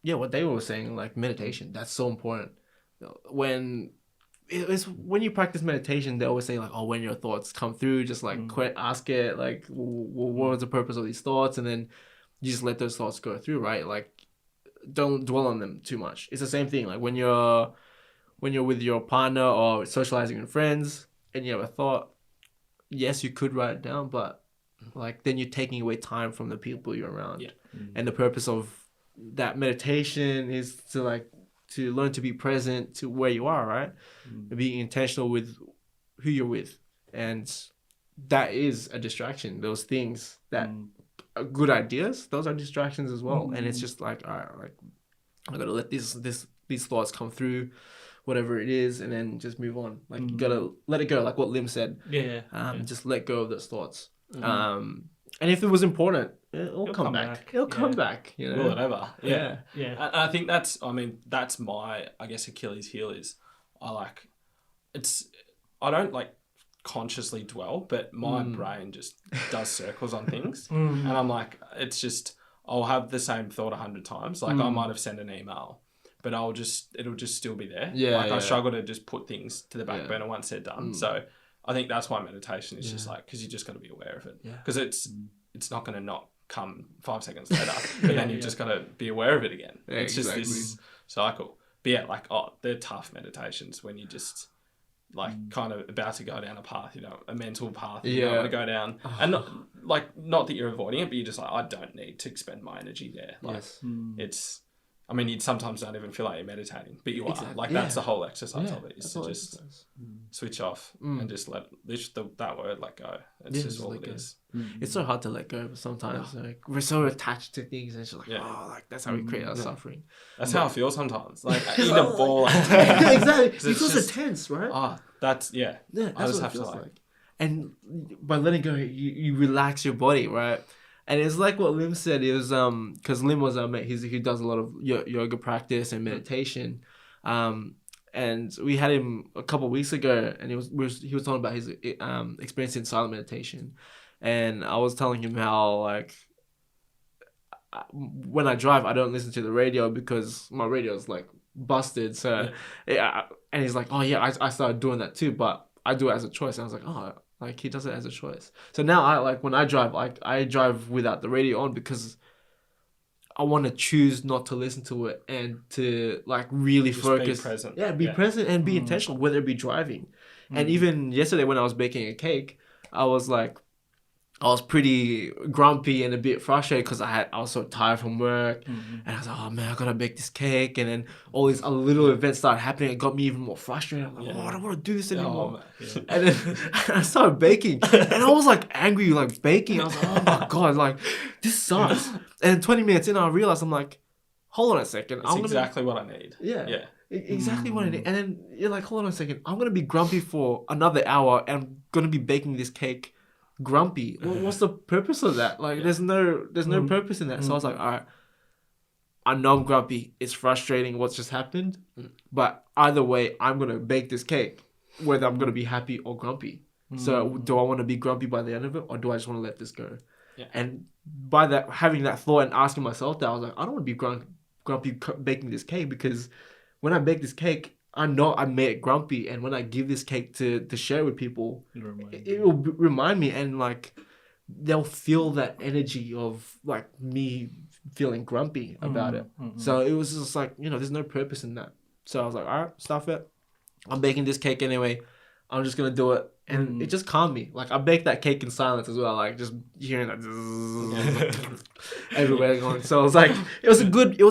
Yeah, what they were saying, like meditation, that's so important. When when you practice meditation, they always say like, oh, when your thoughts come through, just like ask it, like, what was the purpose of these thoughts, and then you just let those thoughts go through, right? Like, don't dwell on them too much. It's the same thing. Like when you're with your partner or socializing with friends, and you have a thought, yes, you could write it down, but like then you're taking away time from the people you're around. Yeah. And the purpose of that meditation is to learn to be present to where you are, right? Being intentional with who you're with. And that is a distraction. Those things that are good ideas, those are distractions as well. And it's just like, all right, like I gotta let these thoughts come through, whatever it is, and then just move on. Like you gotta let it go, like what Lim said. Just let go of those thoughts. And if it was important, it'll come back. It'll come back. You know, will it ever? Yeah. And I think that's my, I guess, Achilles heel is I don't like consciously dwell, but my brain just does circles on things, and I'm like, it's just I'll have the same thought 100 times. Like I might have sent an email, but it'll just still be there. I struggle to just put things to the back burner once they're done. So I think that's why meditation is just like, because you just got to be aware of it, because it's not going to not come 5 seconds later, but then you've just got to be aware of it again. It's just this cycle. But yeah, like, they're tough meditations when you just like kind of about to go down a path, you know, a mental path you don't want to go down, and not that you're avoiding it, but you're just like, I don't need to expend my energy there. Like it's, I mean, you sometimes don't even feel like you're meditating, but you are. Like that's the whole exercise of it, is to just switch off and just let that word let go. It's just all it is. It's so hard to let go sometimes. Like we're so attached to things, and it's just like, like that's how we create our suffering. That's how I feel sometimes. Like eating a ball. Like, exactly. It feels so tense, right? That's that's I just what have it to feels like. And by letting go, you relax your body, right? And it's like what Lim said. It was because Lim was our mate. He does a lot of yoga practice and meditation, and we had him a couple of weeks ago, and he was talking about his experience in silent meditation, and I was telling him how like when I drive, I don't listen to the radio because my radio is like busted. So and he's like, oh yeah, I started doing that too, but I do it as a choice. And I was like, oh. Like he does it as a choice. So now when I drive, I drive without the radio on because I want to choose not to listen to it and to like really just focus. Be present. Yeah, be present and be intentional, whether it be driving. And even yesterday when I was baking a cake, I was pretty grumpy and a bit frustrated because I was so tired from work, and I was like, oh man, I gotta bake this cake, and then all these little events started happening. It got me even more frustrated. I'm like, I don't want to do this anymore. And then I started baking, and I was like angry, like baking. I was like, oh my god, like this sucks. And 20 minutes in, I realized I'm like, hold on a second. It's exactly what I need. Yeah. Exactly what I need. And then you're like, hold on a second. I'm gonna be grumpy for another hour, and I'm gonna be baking this cake grumpy. What's the purpose of that? Like there's no purpose in that. So I was like, all right, I know I'm grumpy, it's frustrating what's just happened, but either way I'm gonna bake this cake, whether I'm gonna be happy or grumpy. So do I want to be grumpy by the end of it, or do I just want to let this go? And by that, having that thought and asking myself that, I was like, I don't want to be grumpy baking this cake, because when I bake this cake, I know I made it grumpy, and when I give this cake to share with people, it will remind me, and like they'll feel that energy of like me feeling grumpy about it. So it was just like, there's no purpose in that. So I was like, all right, stuff it. I'm baking this cake anyway. I'm just gonna do it, and it just calmed me. Like I baked that cake in silence as well, like just hearing that everywhere going. So I was like, it was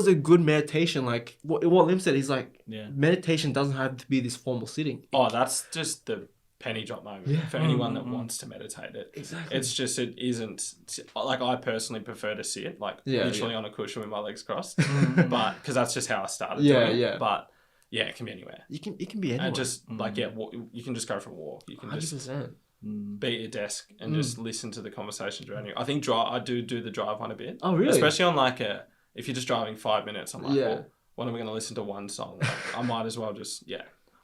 a good meditation. Like what Lim said, he's like, meditation doesn't have to be this formal sitting. Oh, that's just the penny drop moment for anyone that wants to meditate it. Exactly. It's just, it isn't like, I personally prefer to sit like literally on a cushion with my legs crossed, but because that's just how I started doing it. But yeah, it can be anywhere. It can be anywhere. And just like you can just go for a walk. You can 100%. Just be at your desk and just listen to the conversations around you. I think I do the drive one a bit. Oh really? Especially on like if you're just driving 5 minutes, I'm like, well, when am I going to listen to one song? Like, I might as well just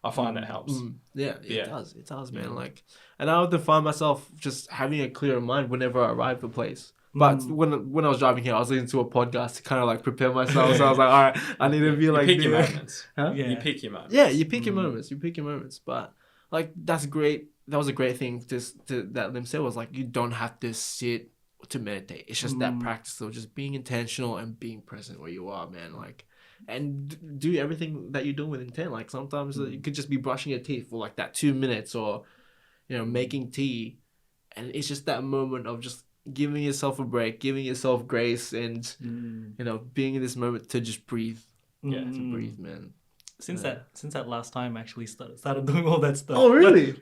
I find it helps. It does, man. Like, and I often find myself just having a clearer mind whenever I arrive at a place. But when I was driving here, I was listening to a podcast to kind of like prepare myself. So I was like, all right, I need to be like, pick your moments. Huh? Yeah. You pick your moments. Yeah, you pick your moments. You pick your moments. But like that's great. That was a great thing that Lim said, was like, you don't have to sit to meditate. It's just that practice of just being intentional and being present where you are, man. Like, and do everything that you're doing with intent. Like sometimes you could just be brushing your teeth for like that 2 minutes, or making tea, and it's just that moment of just giving yourself a break, giving yourself grace, and being in this moment to just breathe. To breathe, man. Since that last time, I actually started doing all that stuff. Oh, really?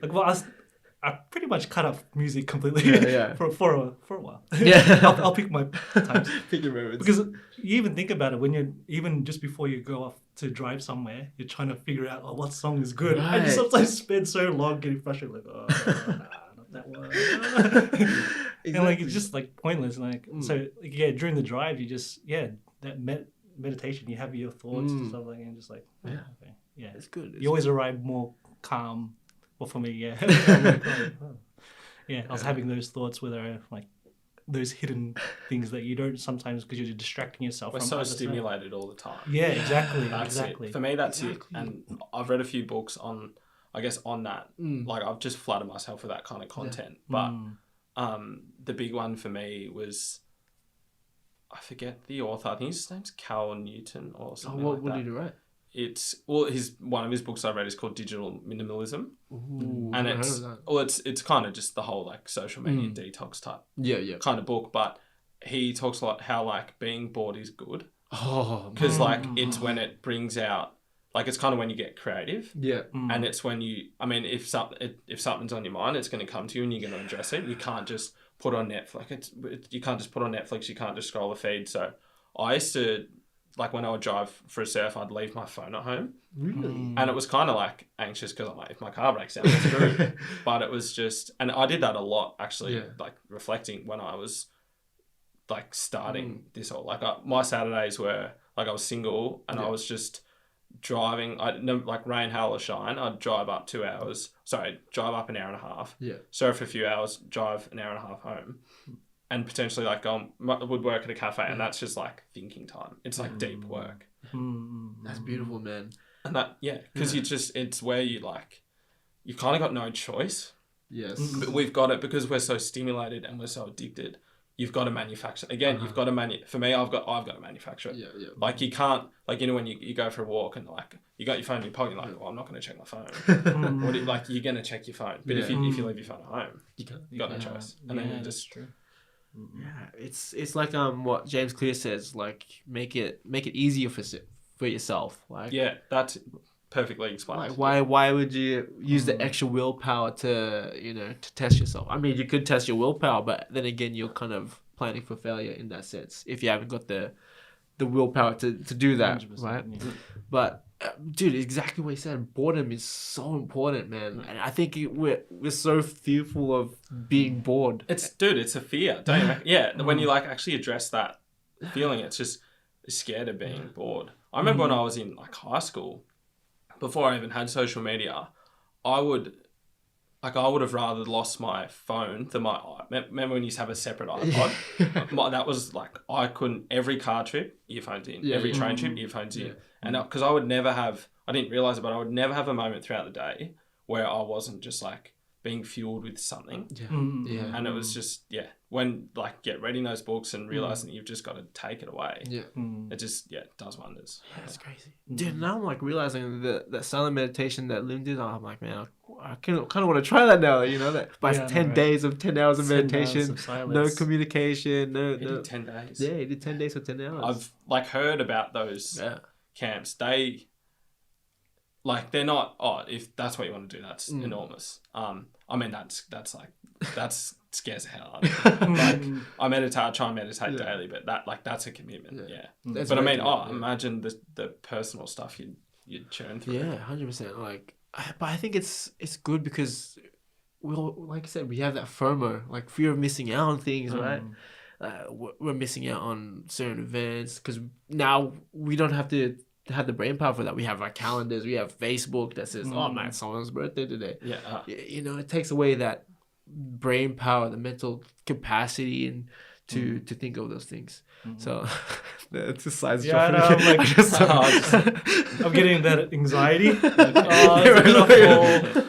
I pretty much cut off music completely. for a while. Yeah. I'll pick my times. Pick your moments. Because you even think about it, when you're even just before you go off to drive somewhere, you're trying to figure out what song is good. Right. And you sometimes spend so long getting frustrated, like, not that one. Exactly. And like it's just like pointless. Like so, during the drive, you just that meditation, you have your thoughts and stuff like that, and just like okay, it's good. You always arrive more calm. Well, for me, I was having those thoughts where they're like those hidden things that you don't sometimes, because you're distracting yourself. We're so stimulated all the time. Yeah, exactly. That's exactly. it. For me, that's it. And I've read a few books on that. Like I've just flooded myself with that kind of content. But the big one for me was, I forget the author. I think his name's Cal Newton or something like that. What did he write? It's one of his books I read is called Digital Minimalism. Ooh, and it's kind of just the whole like social media detox type kind of book, but he talks a lot how like being bored is good. Because like it's when it brings out, like it's kind of when you get creative. And it's when if something's on your mind, it's going to come to you and you're going to address it. You can't just put on Netflix. You can't just put on Netflix. You can't just scroll the feed. So I used to, like when I would drive for a surf, I'd leave my phone at home. Really? And it was kind of like anxious because I'm like, if my car breaks down, I'm screwed. But it was just, and I did that a lot actually, like reflecting when I was like starting this whole, like my Saturdays were like, I was single and I was just driving, like rain, hail or shine, I'd drive up an hour and a half, surf a few hours, drive an hour and a half home. And potentially like would work at a cafe, and that's just like thinking time. It's like deep work. That's beautiful, man. And that because it's where you like, you kind of got no choice. Yes. But we've got it because we're so stimulated and we're so addicted. You've got to manufacture again. You've got to for me, I've got to manufacture it. Yeah. Like you can't, like when you go for a walk and like you got your phone in your pocket, you're like, well, I'm not going to check my phone. What like you're going to check your phone, but if you leave your phone at home, you got no choice, and then you just. True. Yeah, it's like what James Clear says, like make it easier for yourself. Like that's perfectly explained. Like why would you use the extra willpower to to test yourself? I mean, you could test your willpower, but then again, you're kind of planning for failure in that sense if you haven't got the willpower to do that, right? Yeah. But dude, exactly what you said. Boredom is so important, man. And I think we're so fearful of being bored. It's a fear, don't you? When you like actually address that feeling, it's just scared of being bored. I remember when I was in like high school, before I even had social media, I would have rather lost my phone than my iPod. Remember when you used to have a separate iPod? That was like, I couldn't, every car trip, earphones in. Every train trip, earphones in. And because I didn't realise it, but I would never have a moment throughout the day where I wasn't just like being fueled with something. And it was just, when like reading those books and realising that you've just got to take it away. It just, does wonders. Yeah, it's crazy. Dude, now I'm like realising that silent meditation that Lim did, I'm like, man, I kind of want to try that now, But 10 days of 10 hours of meditation, no communication, no. He did 10 days. Yeah, he did 10 days for 10 hours. I've like heard about those camps. They, like, they're not, if that's what you want to do, that's enormous. I mean, that's scares the hell out of me. Like, I try and meditate daily, but that's a commitment. But I mean, imagine the personal stuff you'd churn through. Yeah, 100%. Like, but I think it's good because like I said, we have that FOMO, like fear of missing out on things, right? We're missing out on certain events because now we don't have to have the brain power for that. We have our calendars, we have Facebook that says, oh man, someone's birthday today. It takes away that brain power, the mental capacity, and to think of those things. So it's a size Yeah, drop. no, I'm like, I'm getting that anxiety. Like, oh, it's a bit off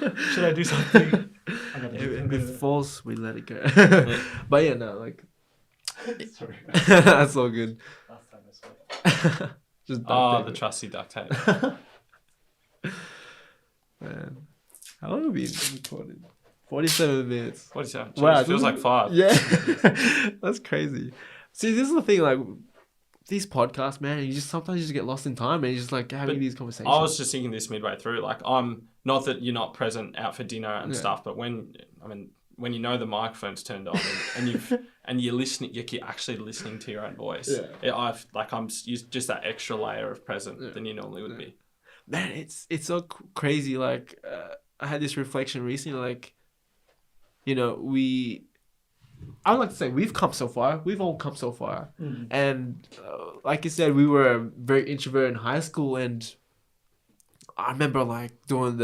ball. Should I do something? If it falls, we let it go. But yeah, no, like Sorry. that's all good. Last time I saw it. Just Oh, the trusty duct tape. Man, how long have we been recording? 47 minutes. What is that? Wow, Jeez, feels like 5. Yeah, that's crazy. See, this is the thing. Like these podcasts, man, you just sometimes you just get lost in time, and you just like having these conversations. I was just thinking this midway through. Like, I'm not that you're not present out for dinner and stuff, but when you know the microphone's turned on and you're listening, you're actually listening to your own voice. Yeah. I'm just that extra layer of present than you normally would be. Man, it's so crazy. Like I had this reflection recently. Like, you know, I would like to say we've come so far. We've all come so far. And like you said, we were very introverted in high school, and I remember like doing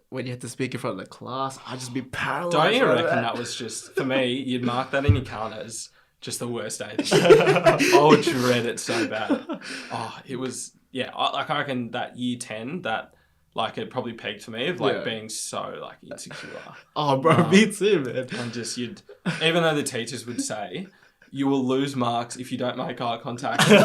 when you had to speak in front of the class, I'd just be paralyzed. Don't you reckon that was just, for me, you'd mark that in your calendar as just the worst day of the year. I would dread it so bad. Oh, it was, I reckon that year 10, that like it probably peaked for me of like being so like insecure. Oh, bro, me too, man. And just even though the teachers would say, you will lose marks if you don't make eye contact. And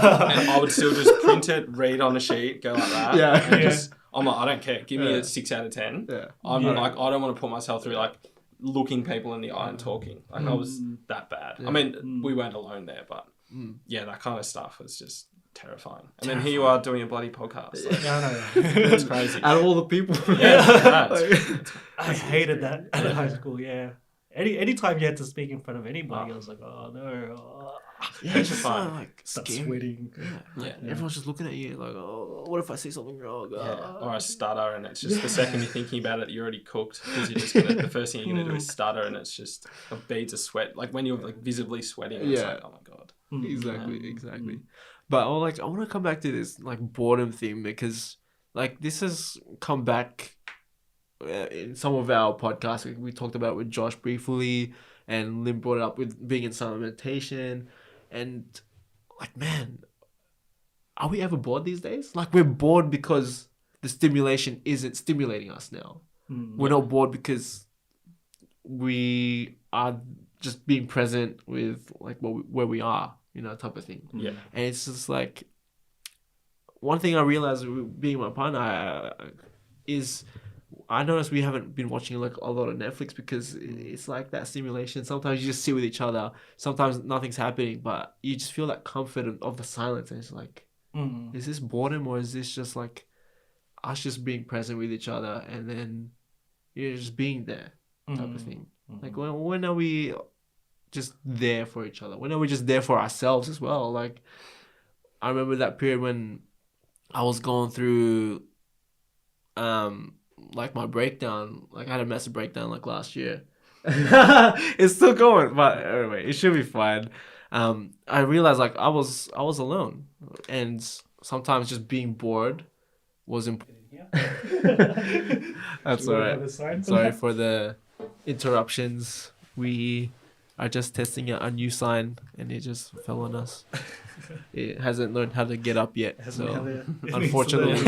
I would still just print it, read on a sheet, go like that. I'm like, I don't care. Give me a 6 out of 10. Yeah. I'm like, I don't want to put myself through like looking people in the eye and talking. Like I was that bad. Yeah. I mean, we weren't alone there, but that kind of stuff was just terrifying. And then here you are doing a bloody podcast. Like, it's crazy. Out of all the people. I hated that at high school, Anytime you had to speak in front of anybody, I was like, oh no. It's just like start sweating. Everyone's just looking at you like, oh, what if I say something wrong? Or a stutter, and it's just the second you're thinking about it, you're already cooked, because you're just the first thing you're gonna do is stutter, and it's just beads of sweat. Like when you're like visibly sweating, it's like, oh my god. Exactly. But I want to come back to this like boredom thing, because like this has come back in some of our podcasts. We talked about it with Josh briefly, and Lim brought it up with being in silent meditation. And like, man, are we ever bored these days? Like, we're bored because the stimulation isn't stimulating us now. We're not bored because we are just being present with like where we are, type of thing. Yeah. And it's just like, one thing I realized being my partner is I noticed we haven't been watching like a lot of Netflix, because it's like that stimulation. Sometimes you just sit with each other. Sometimes nothing's happening, but you just feel that comfort of the silence. And it's like, is this boredom, or is this just like us just being present with each other, and then you're just being there, type of thing. Like when are we just there for each other? When are we just there for ourselves as well? Like I remember that period when I was going through like my breakdown. Like I had a massive breakdown like last year. It's still going, but anyway, it should be fine. I realized like I was alone, and sometimes just being bored was important. That's all right. Sorry for the interruptions. We are just testing out a new sign, and it just fell on us. It hasn't learned how to get up yet, so unfortunately,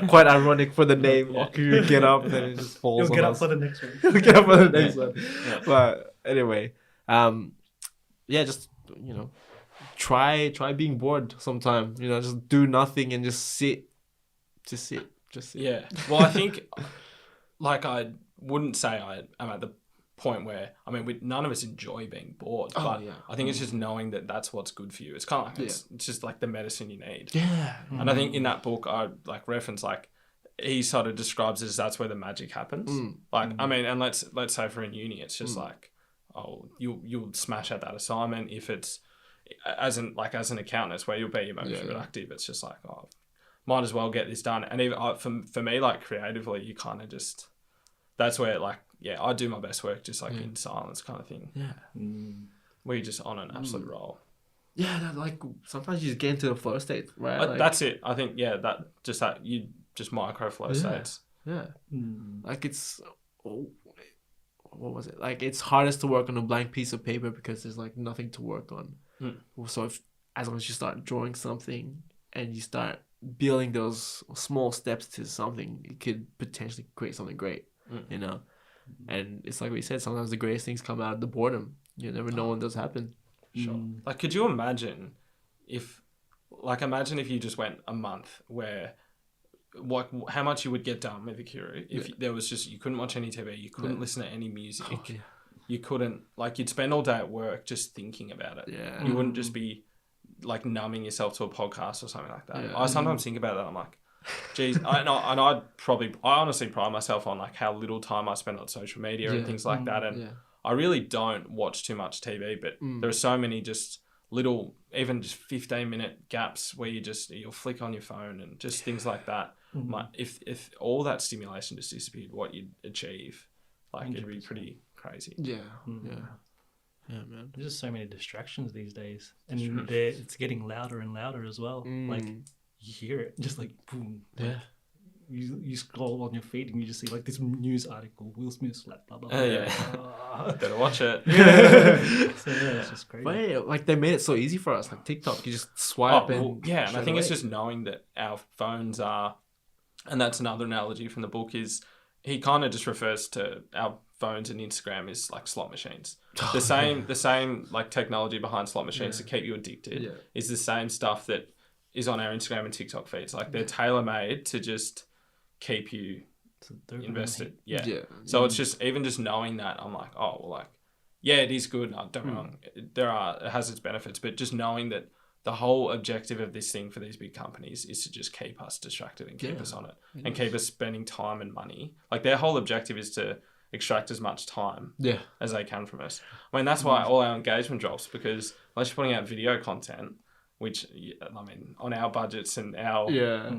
quite ironic for the name Okiru, get up, then it just falls. You'll get on up us. for the next one. You'll get up for the next one. But anyway, just try being bored sometime. Just do nothing and just sit. Yeah. Well, I think like I wouldn't say I'm at the point where none of us enjoy being bored, but I think it's just knowing that that's what's good for you. It's kind of like it's just like the medicine you need. And I think in that book I like reference, like he sort of describes it as that's where the magic happens. And let's say for in uni it's just like, oh, you'll smash at that assignment if it's as an accountant, it's where you'll be most productive. It's just like, oh, might as well get this done. And even for me, like creatively, you kind of just, that's where like, I do my best work just like in silence kind of thing. Where you're just on an absolute roll. Yeah, like sometimes you just get into the flow state, right? That's it. I think that you just micro flow states. Yeah. Like it's what was it? Like, it's hardest to work on a blank piece of paper because there's like nothing to work on. So as long as you start drawing something and you start building those small steps to something, it could potentially create something great, you know? And it's like we said, sometimes the greatest things come out of the boredom. You never know when those happen. Sure. Like, could you imagine if you just went a month where how much you would get done with Okiru if there was just, you couldn't watch any TV, you couldn't listen to any music, you couldn't, like, you'd spend all day at work just thinking about it. Yeah. You wouldn't just be like numbing yourself to a podcast or something like that. I sometimes think about that. I'm like, geez, I honestly pride myself on like how little time I spend on social media and things like that. And I really don't watch too much TV, but there are so many just little, even just 15-minute gaps where you'll flick on your phone and just things like that. If all that stimulation just disappeared, what you'd achieve, like 100%. It'd be pretty crazy. Yeah, man. There's just so many distractions these days, and it's getting louder and louder as well. Like, you hear it, just like boom. Yeah. You scroll on your feed and you just see like this news article, Will Smith slap, blah blah blah. Better watch it. So it's just crazy. But yeah, like, they made it so easy for us. Like TikTok, you just swipe and and I think it's just knowing that our phones are, and that's another analogy from the book, is he kind of just refers to our phones and Instagram is like slot machines. The same like technology behind slot machines to keep you addicted is the same stuff that is on our Instagram and TikTok feeds. Like, they're tailor-made to just keep you invested. So it's just, even just knowing that, I'm like, oh, well, like, yeah, it is good. No, don't get me wrong. It has its benefits, but just knowing that the whole objective of this thing for these big companies is to just keep us distracted and keep us on it and keep us spending time and money. Like, their whole objective is to extract as much time as they can from us. I mean, that's why all our engagement drops, because unless you're putting out video content, which, I mean, on our budgets and our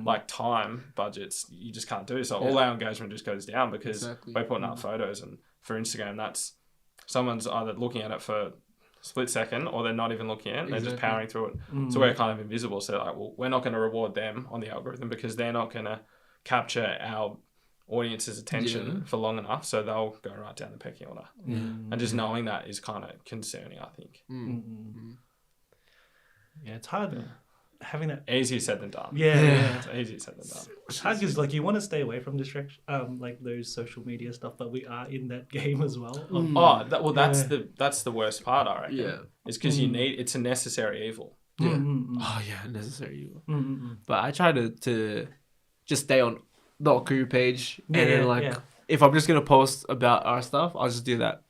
like time budgets, you just can't do. So all our engagement just goes down because we're putting up photos, and for Instagram, that's someone's either looking at it for a split second or they're not even looking at it. They're just powering through it. So we're kind of invisible. So like, well, we're not going to reward them on the algorithm because they're not going to capture our audience's attention for long enough. So they'll go right down the pecking order. And just knowing that is kind of concerning, I think. Yeah, it's hard having that. Easier said than done. Yeah. It's easier said than done. It's hard because, like, you want to stay away from distraction, like those social media stuff, but we are in that game as well. That's the worst part, I reckon. Yeah, it's because it's a necessary evil. Yeah. Necessary evil. But I try to just stay on the Okiru page, and then if I'm just gonna post about our stuff, I'll just do that.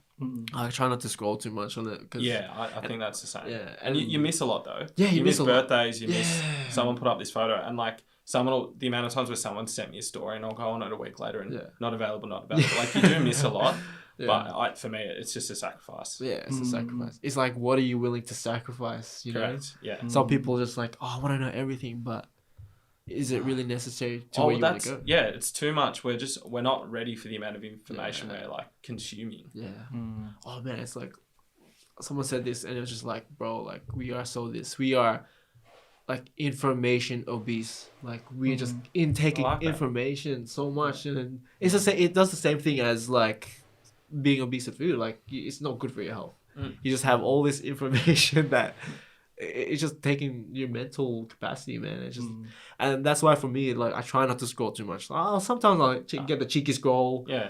I try not to scroll too much on it. I think that's the same. Yeah, and you miss a lot though. Yeah, you miss birthdays. You miss someone put up this photo, and like the amount of times where someone sent me a story, and I'll go on it a week later and not available. Like, you do miss a lot. But for me, it's just a sacrifice. Yeah, it's a sacrifice. It's like, what are you willing to sacrifice? You know? Yeah. Some people are just like, oh, I want to know everything, but is it really necessary to where you want to go? Yeah, it's too much. We're not ready for the amount of information we're like consuming. Yeah. Oh man, it's like someone said this, and it was just like, bro, like, we are like information obese. Like, we're just intaking information so much, and then it's the same. It does the same thing as like being obese of food. Like, it's not good for your health. You just have all this information that. It's just taking your mental capacity, man. It's just, and that's why for me, like, I try not to scroll too much. Sometimes I get the cheeky scroll. Yeah.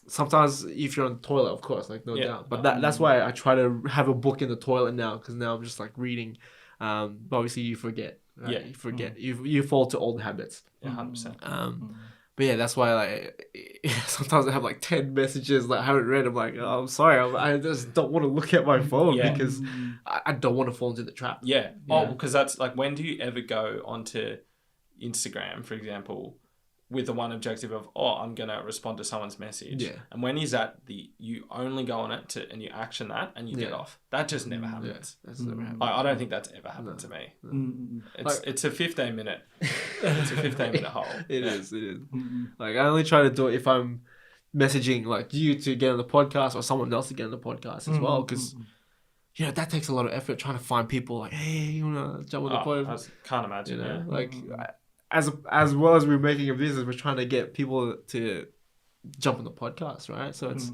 Sometimes if you're on the toilet, of course, like, no doubt. But that's why I try to have a book in the toilet now, because now I'm just like reading. But obviously you forget. Right? Yeah. You forget. You fall to old habits. Yeah, 100%. But yeah, that's why, like, sometimes I have like 10 messages that I haven't read. I'm like, oh, I'm sorry, I just don't want to look at my phone because I don't want to fall into the trap. Yeah. Oh, because that's like, when do you ever go onto Instagram, for example, with the one objective of, I'm going to respond to someone's message. Yeah. And when is that you only go on it and you action that and you get off? That just never happens. Yeah, that's never happened. I don't think that's ever happened to me. No. It's a 15-minute hole. It is. Like, I only try to do it if I'm messaging like you to get on the podcast or someone else to get on the podcast as well, because that takes a lot of effort, trying to find people like, hey, you want to jump on the podcast? I can't imagine. Like, as well as we're making a business, we're trying to get people to jump on the podcast, right? So it's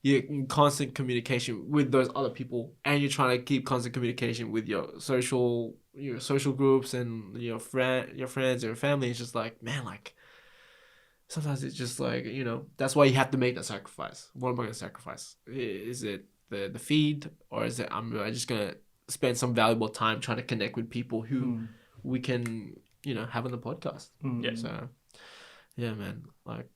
you're in constant communication with those other people, and you're trying to keep constant communication with your social groups and your friends, your family. It's just like, man, like sometimes it's just like, that's why you have to make that sacrifice. What am I gonna sacrifice? Is it the feed, or is it I'm just gonna spend some valuable time trying to connect with people who we can have on the podcast? Yeah. So yeah, man, like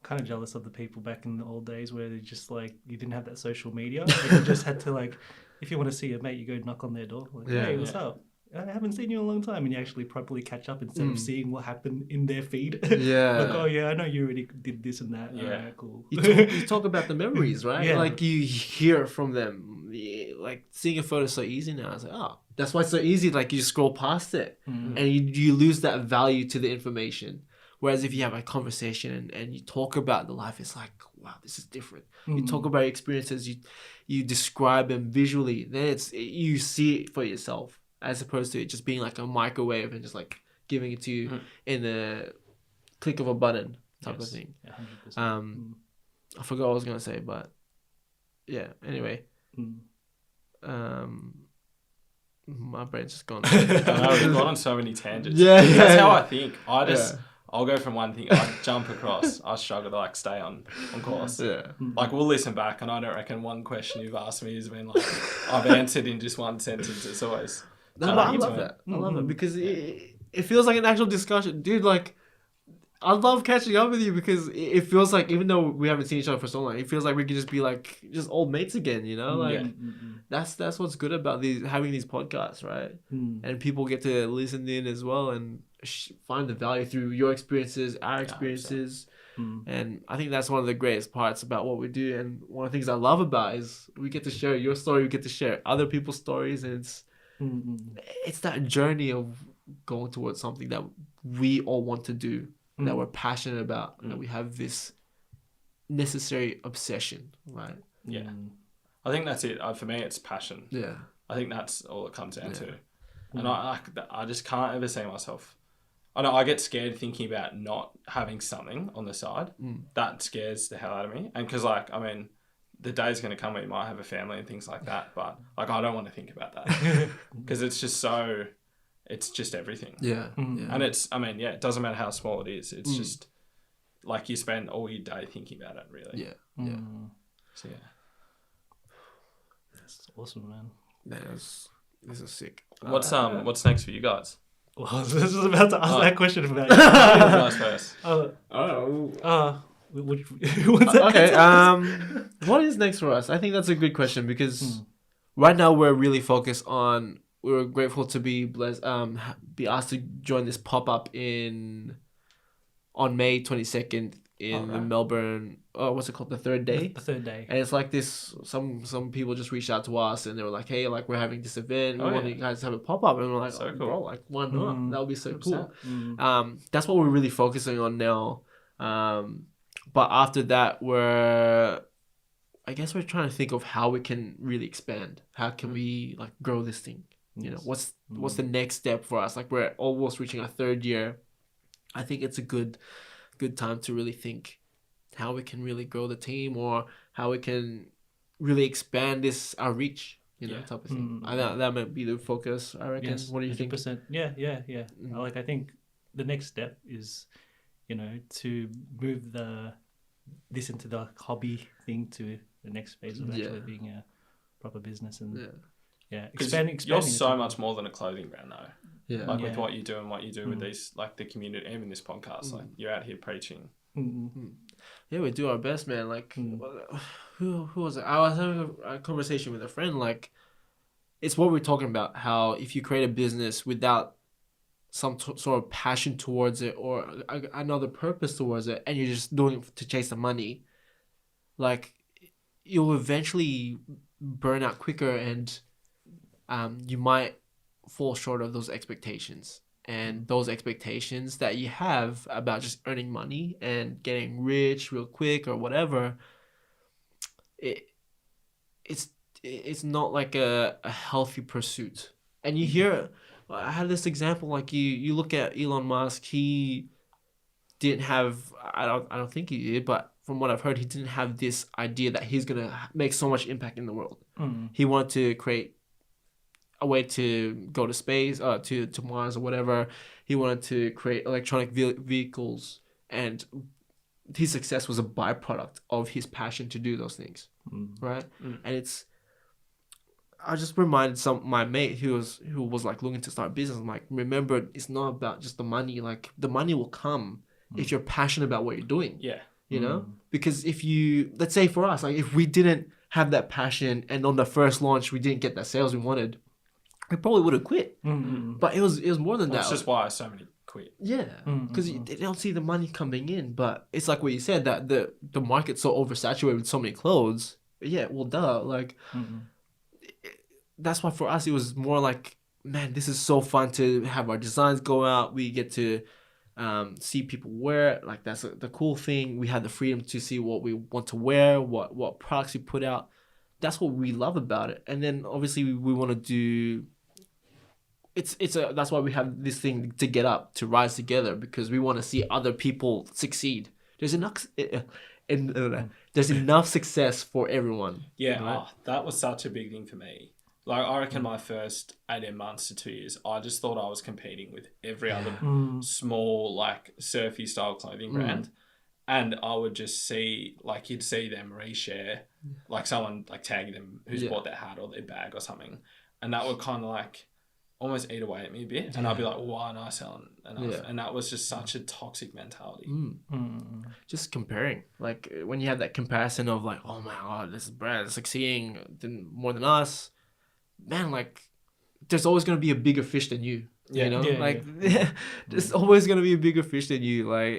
kind of jealous of the people back in the old days where they just like you didn't have that social media. Like, you just had to like, if you want to see your mate, you go knock on their door. Like, hey, what's up? I haven't seen you in a long time, and you actually properly catch up instead of seeing what happened in their feed. Yeah. Like, oh yeah, I know you already did this and that. Yeah. Alright, cool. You talk about the memories, right? Yeah. Like you hear from them. Like seeing a photo is so easy now. It's like, oh, that's why it's so easy. Like you just scroll past it, and you lose that value to the information. Whereas if you have a conversation and you talk about the life, it's like, wow, this is different. You talk about your experiences, you describe them visually. Then you see it for yourself, as opposed to it just being like a microwave and just like giving it to you in a click of a button type of thing. Yeah, 100%. I forgot what I was gonna say, but yeah. Anyway, my brain's just gone. I know, we've gone on so many tangents. Yeah, That's how I think. I'll go from one thing, I jump across. I struggle to like stay on course. Yeah. Like we'll listen back, and I don't reckon one question you've asked me has been like I've answered in just one sentence. It's always. I love that. I love it because it feels like an actual discussion, dude. Like I love catching up with you because it feels like, even though we haven't seen each other for so long, it feels like we could just be like just old mates again. Like that's what's good about having these podcasts, right? And people get to listen in as well and find the value through your experiences, our experiences. And I think that's one of the greatest parts about what we do. And one of the things I love about is we get to share your story, we get to share other people's stories, and it's that journey of going towards something that we all want to do, that we're passionate about, and that we have this necessary obsession, right? Yeah. I think that's it. For me, it's passion. Yeah. I think that's all it comes down to. And I just can't ever see myself. I know I get scared thinking about not having something on the side. That scares the hell out of me. And because, the day's going to come where you might have a family and things like that. But, I don't want to think about that. Because it's just it's just everything. Yeah. And it doesn't matter how small it is. It's just, like, you spend all your day thinking about it, really. Yeah. So, yeah. That's awesome, man. This is sick. What's next for you guys? Well, I was just about to ask that question about you. Guys first. What's that? Okay. What is next for us? I think that's a good question because right now we're really focused on. We're grateful to be blessed. Be asked to join this pop up on May 22nd in the Melbourne. What's it called? The third day. The third day. And it's like this. Some people just reached out to us and they were like, "Hey, like we're having this event. We want you guys to have a pop up." And we're like, So cool. Bro, like why not? That would be so 100%. cool. That's what we're really focusing on now. But after that, we're trying to think of how we can really expand. How can we like grow this thing? What's the next step for us? Like we're almost reaching our third year. I think it's a good time to really think how we can really grow the team or how we can really expand our reach, type of thing. I think that might be the focus, I reckon. Yes, what do you 100%. think? Yeah. I think the next step is, to move this into the hobby thing to the next phase of actually being a proper business and expanding. You're so much more than a clothing brand, though. Yeah. With what you do and what you do with these, like the community, even this podcast, like you're out here preaching. Yeah, we do our best, man. Like, who was it? I was having a conversation with a friend. Like, it's what we're talking about. How if you create a business without some sort of passion towards it or another purpose towards it, and you're just doing it to chase the money, like, you'll eventually burn out quicker, and you might fall short of those expectations. And those expectations that you have about just earning money and getting rich real quick or whatever, it's not like a healthy pursuit. And you hear, I had this example, like you look at Elon Musk, he didn't have, I don't think he did, but from what I've heard, he didn't have this idea that he's going to make so much impact in the world. He wanted to create a way to go to space, to Mars or whatever. He wanted to create electronic vehicles, and his success was a byproduct of his passion to do those things, right? And I just reminded my mate who was like looking to start a business. I'm like, remember, it's not about just the money. Like, the money will come if you're passionate about what you're doing. Yeah. You know, because if you, let's say for us, like if we didn't have that passion and on the first launch we didn't get that sales we wanted, we probably would have quit. But it was more than that. That's just why so many quit. Yeah, because they don't see the money coming in. But it's like what you said, that the market's so oversaturated with so many clothes. Yeah, well, duh. Like, that's why for us it was more like, man, this is so fun to have our designs go out. We get to see people wear it. Like, that's the cool thing. We have the freedom to see what we want to wear, what products we put out. That's what we love about it. And then obviously we want to do. That's why we have this thing to get up, to rise together, because we want to see other people succeed. There's enough success for everyone. Yeah, right? That was such a big thing for me. Like, I reckon my first 18 months to 2 years, I just thought I was competing with every other small, like, surfy style clothing brand. And I would just see, like, you'd see them reshare, like, someone, like, tagging them who's bought their hat or their bag or something. And that would kind of, like, almost eat away at me a bit. And I'd be like, why aren't I selling enough? Yeah. And that was just such a toxic mentality. Just comparing. Like, when you have that comparison of, like, oh, my God, this brand is succeeding more than us. Man, like, there's always going to be a bigger fish than you. You know? There's always going to be a bigger fish than you. Like,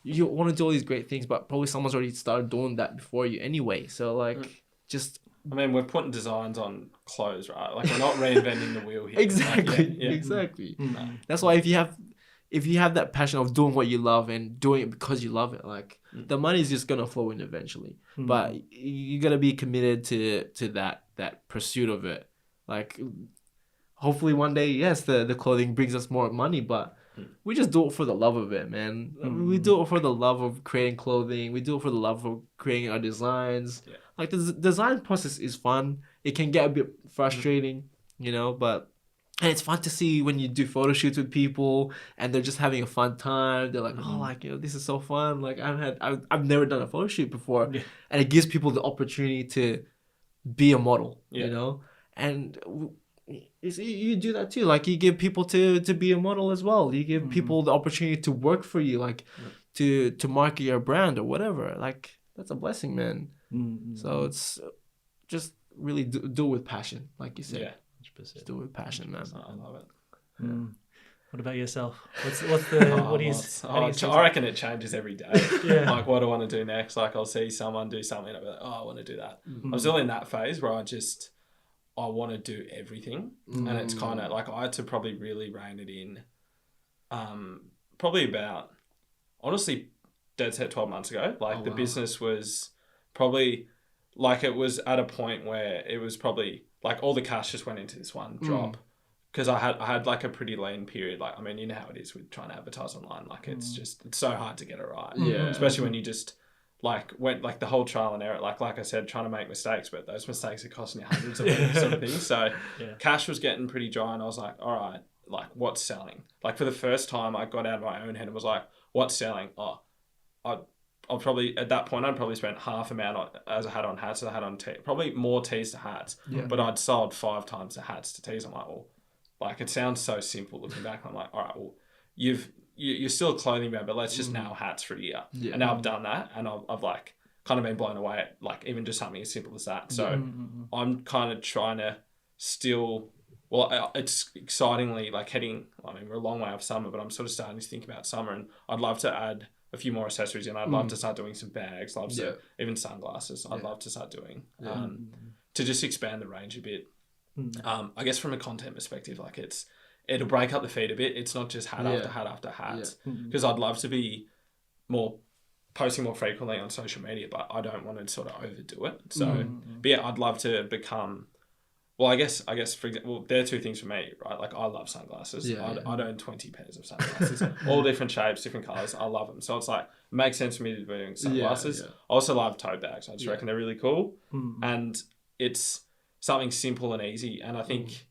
you want to do all these great things, but probably someone's already started doing that before you anyway. So, like, just... I mean, we're putting designs on clothes, right? Like, we're not reinventing the wheel here. Exactly. Like, Exactly. No. That's why if you have that passion of doing what you love and doing it because you love it, like, the money's just going to flow in eventually. But you got to be committed to that pursuit of it. Like, hopefully one day, yes, the clothing brings us more money, but we just do it for the love of it, man. We do it for the love of creating clothing. We do it for the love of creating our designs. Yeah. Like, the design process is fun. It can get a bit frustrating, you know, but... And it's fun to see when you do photo shoots with people and they're just having a fun time. They're like, oh, like, you know, this is so fun. Like, I've never done a photo shoot before. Yeah. And it gives people the opportunity to be a model, you know? And you do that too. Like, you give people to be a model as well. You give people the opportunity to work for you, like, to market your brand or whatever. Like, that's a blessing, man. So it's just really do it with passion, like you said. Yeah. Just do it with passion, man. I love it. What about yourself? What's the I reckon it changes every day. Like, what do I want to do next? Like, I'll see someone do something and I'll be like, oh, I want to do that. I'm still in that phase where I want to do everything. And it's kind of like, I had to probably really rein it in. Probably about, honestly, dead set 12 months ago. Like, the business was probably, like, it was at a point where it was probably, like, all the cash just went into this one drop. Because I had like a pretty lean period. Like, I mean, you know how it is with trying to advertise online. Like, it's so hard to get it right. Yeah. Especially when you just, like, went, like, the whole trial and error. Like I said, trying to make mistakes, but those mistakes are costing you hundreds of dollars sort of thing. So cash was getting pretty dry and I was like, all right, like, what's selling? Like, for the first time, I got out of my own head and was like, what's selling? Oh, I'll probably, at that point, I'd probably spent half amount as I had on hats as I had on tees. Probably more tees to hats. Yeah. But I'd sold 5 times the hats to tees. I'm like, well, like, it sounds so simple looking back. I'm like, all right, well, you're still a clothing brand, but let's just nail hats for a year. Yeah. And now I've done that and I've like kind of been blown away at, like, even just something as simple as that. So I'm kind of trying to still, well, it's excitingly, like, I mean, we're a long way off summer, but I'm sort of starting to think about summer and I'd love to add a few more accessories and I'd love to start doing some bags, even sunglasses. I'd love to start doing to just expand the range a bit. I guess from a content perspective, like, it'll break up the feed a bit. It's not just hat after hat after hat, because I'd love to be posting more frequently on social media, but I don't want to sort of overdo it. So, but yeah, I'd love to become Well, I guess for example, there are two things for me, right? Like I love sunglasses. Yeah, I'd own 20 pairs of sunglasses, all different shapes, different colors. I love them. So it's like, it makes sense for me to be doing sunglasses. Yeah. I also love tote bags. I just reckon they're really cool. Mm. And it's something simple and easy. And I think,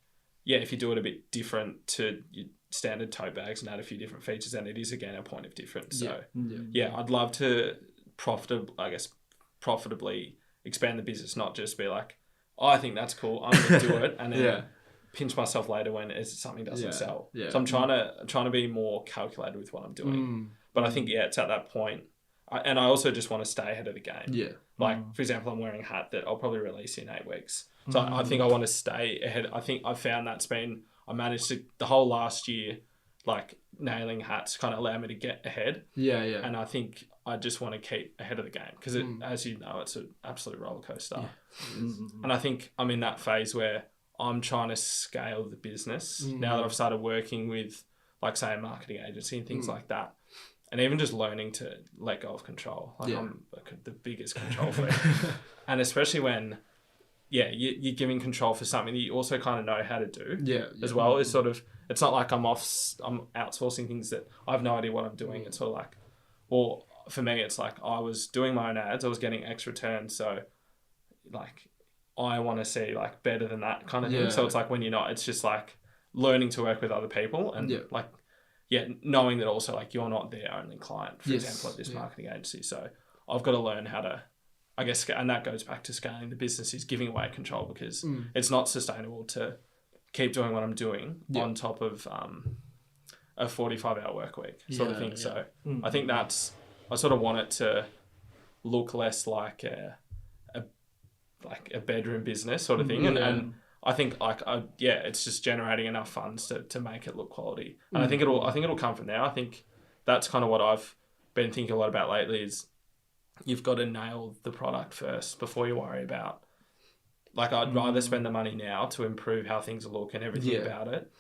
if you do it a bit different to your standard tote bags and add a few different features, then it is again a point of difference. So I'd love to profitably expand the business, not just be like, oh, I think that's cool, I'm going to do it, and then pinch myself later when something doesn't sell. Yeah. So I'm trying to be more calculated with what I'm doing. But I think, it's at that point. And I also just want to stay ahead of the game. Yeah. Like, for example, I'm wearing a hat that I'll probably release in 8 weeks. So I think I want to stay ahead. I think I've found I managed to, the whole last year, like, nailing hats kind of allowed me to get ahead. Yeah. And I think I just want to keep ahead of the game because, as you know, it's an absolute roller coaster. Yeah. And I think I'm in that phase where I'm trying to scale the business now that I've started working with, like, say, a marketing agency and things like that. And even just learning to let go of control. Like, I'm the biggest control freak. And especially when, you're giving control for something that you also kind of know how to do as well. It's sort of, it's not like I'm outsourcing things that I have no idea what I'm doing. It's sort of like, well, for me, it's like I was doing my own ads. I was getting X returns. So, like, I want to see, like, better than that kind of thing. So it's like when you're not, it's just like learning to work with other people and like, knowing that also, like, you're not their only client, for example, at this marketing agency. So I've got to learn how to, I guess, and that goes back to scaling the business, is giving away control, because it's not sustainable to keep doing what I'm doing on top of a 45-hour work week sort of thing. Yeah. So I think I sort of want it to look less like a bedroom business sort of thing. And I think, like, it's just generating enough funds to make it look quality. And I think it'll come from there. I think that's kind of what I've been thinking a lot about lately, is you've got to nail the product first before you worry about, like, I'd rather spend the money now to improve how things look and everything about it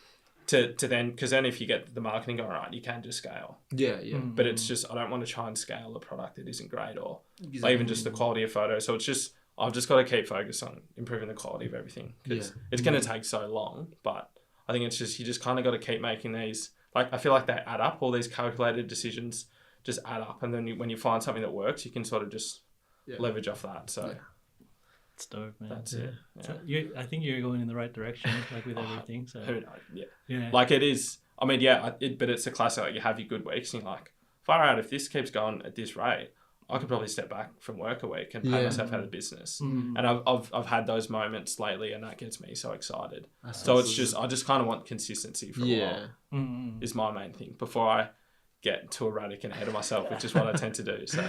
to then, because then if you get the marketing going right, you can just scale. But it's just, I don't want to try and scale a product that isn't great, or even just the quality of photos. So it's just, I've just got to keep focused on improving the quality of everything, because it's going to take so long. But I think it's just, you just kind of got to keep making these, like, I feel like they add up. All these calculated decisions just add up. And then when you find something that works, you can sort of just leverage off that. So it's dope, man. That's it. Yeah. So I think you're going in the right direction, like, with everything. So who knows? Yeah. Like, it is, I mean, but it's a classic, like, you have your good weeks and you're like, far out, if this keeps going at this rate, I could probably step back from work a week and pay myself out of business. And I've had those moments lately, and that gets me so excited. So it's just, I just kind of want consistency for a while, is my main thing, before I get too erratic and ahead of myself, which is what I tend to do. So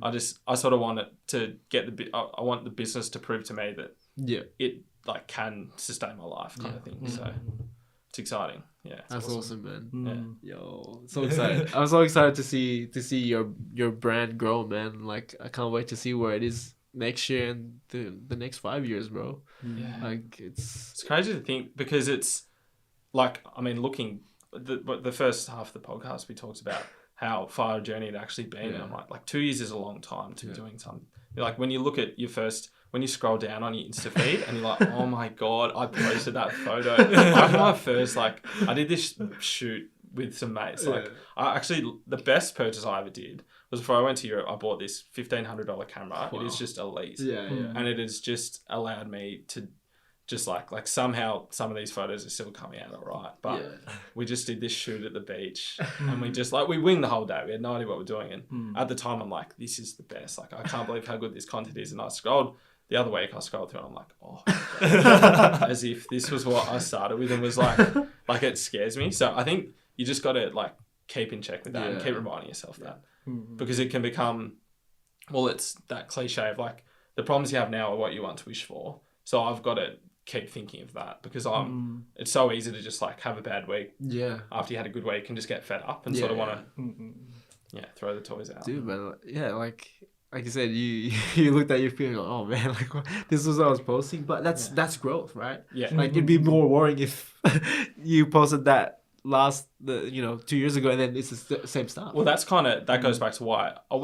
I sort of want it to get I want the business to prove to me that it, like, can sustain my life kind of thing. So it's exciting. Yeah, that's awesome, man. Yo, so excited! I'm so excited to see your brand grow, man. Like, I can't wait to see where it is next year and the next 5 years, bro. Like, it's crazy to think, because it's like, I mean, looking the first half of the podcast, we talked about how far a journey it actually been. And I'm like 2 years is a long time to be doing something. Like, when you look at when you scroll down on your Insta feed and you're like, oh my God, I posted that photo. Like, my first, like, I did this shoot with some mates. Like, the best purchase I ever did was before I went to Europe. I bought this $1,500 camera. Wow. It is just elite. And it has just allowed me to just like somehow some of these photos are still coming out all right. But we just did this shoot at the beach and we just, like, we winged the whole day. We had no idea what we're doing. And at the time, I'm like, this is the best. Like, I can't believe how good this content is. And I scrolled the other week, I scrolled through and I'm like, oh, as if this was what I started with, and was like it scares me. So I think you just got to, like, keep in check with that and keep reminding yourself that, because it can become, well, it's that cliche of, like, the problems you have now are what you want to wish for. So I've got to keep thinking of that, because it's so easy to just, like, have a bad week after you had a good week and just get fed up and sort of want to throw the toys out. Dude, but like you said, you looked at your feeling like, oh man, like, this was what I was posting, but that's growth, right? Like, it'd be more worrying if you posted that 2 years ago and then it's the same stuff. Well, that's kind of, that goes back to why I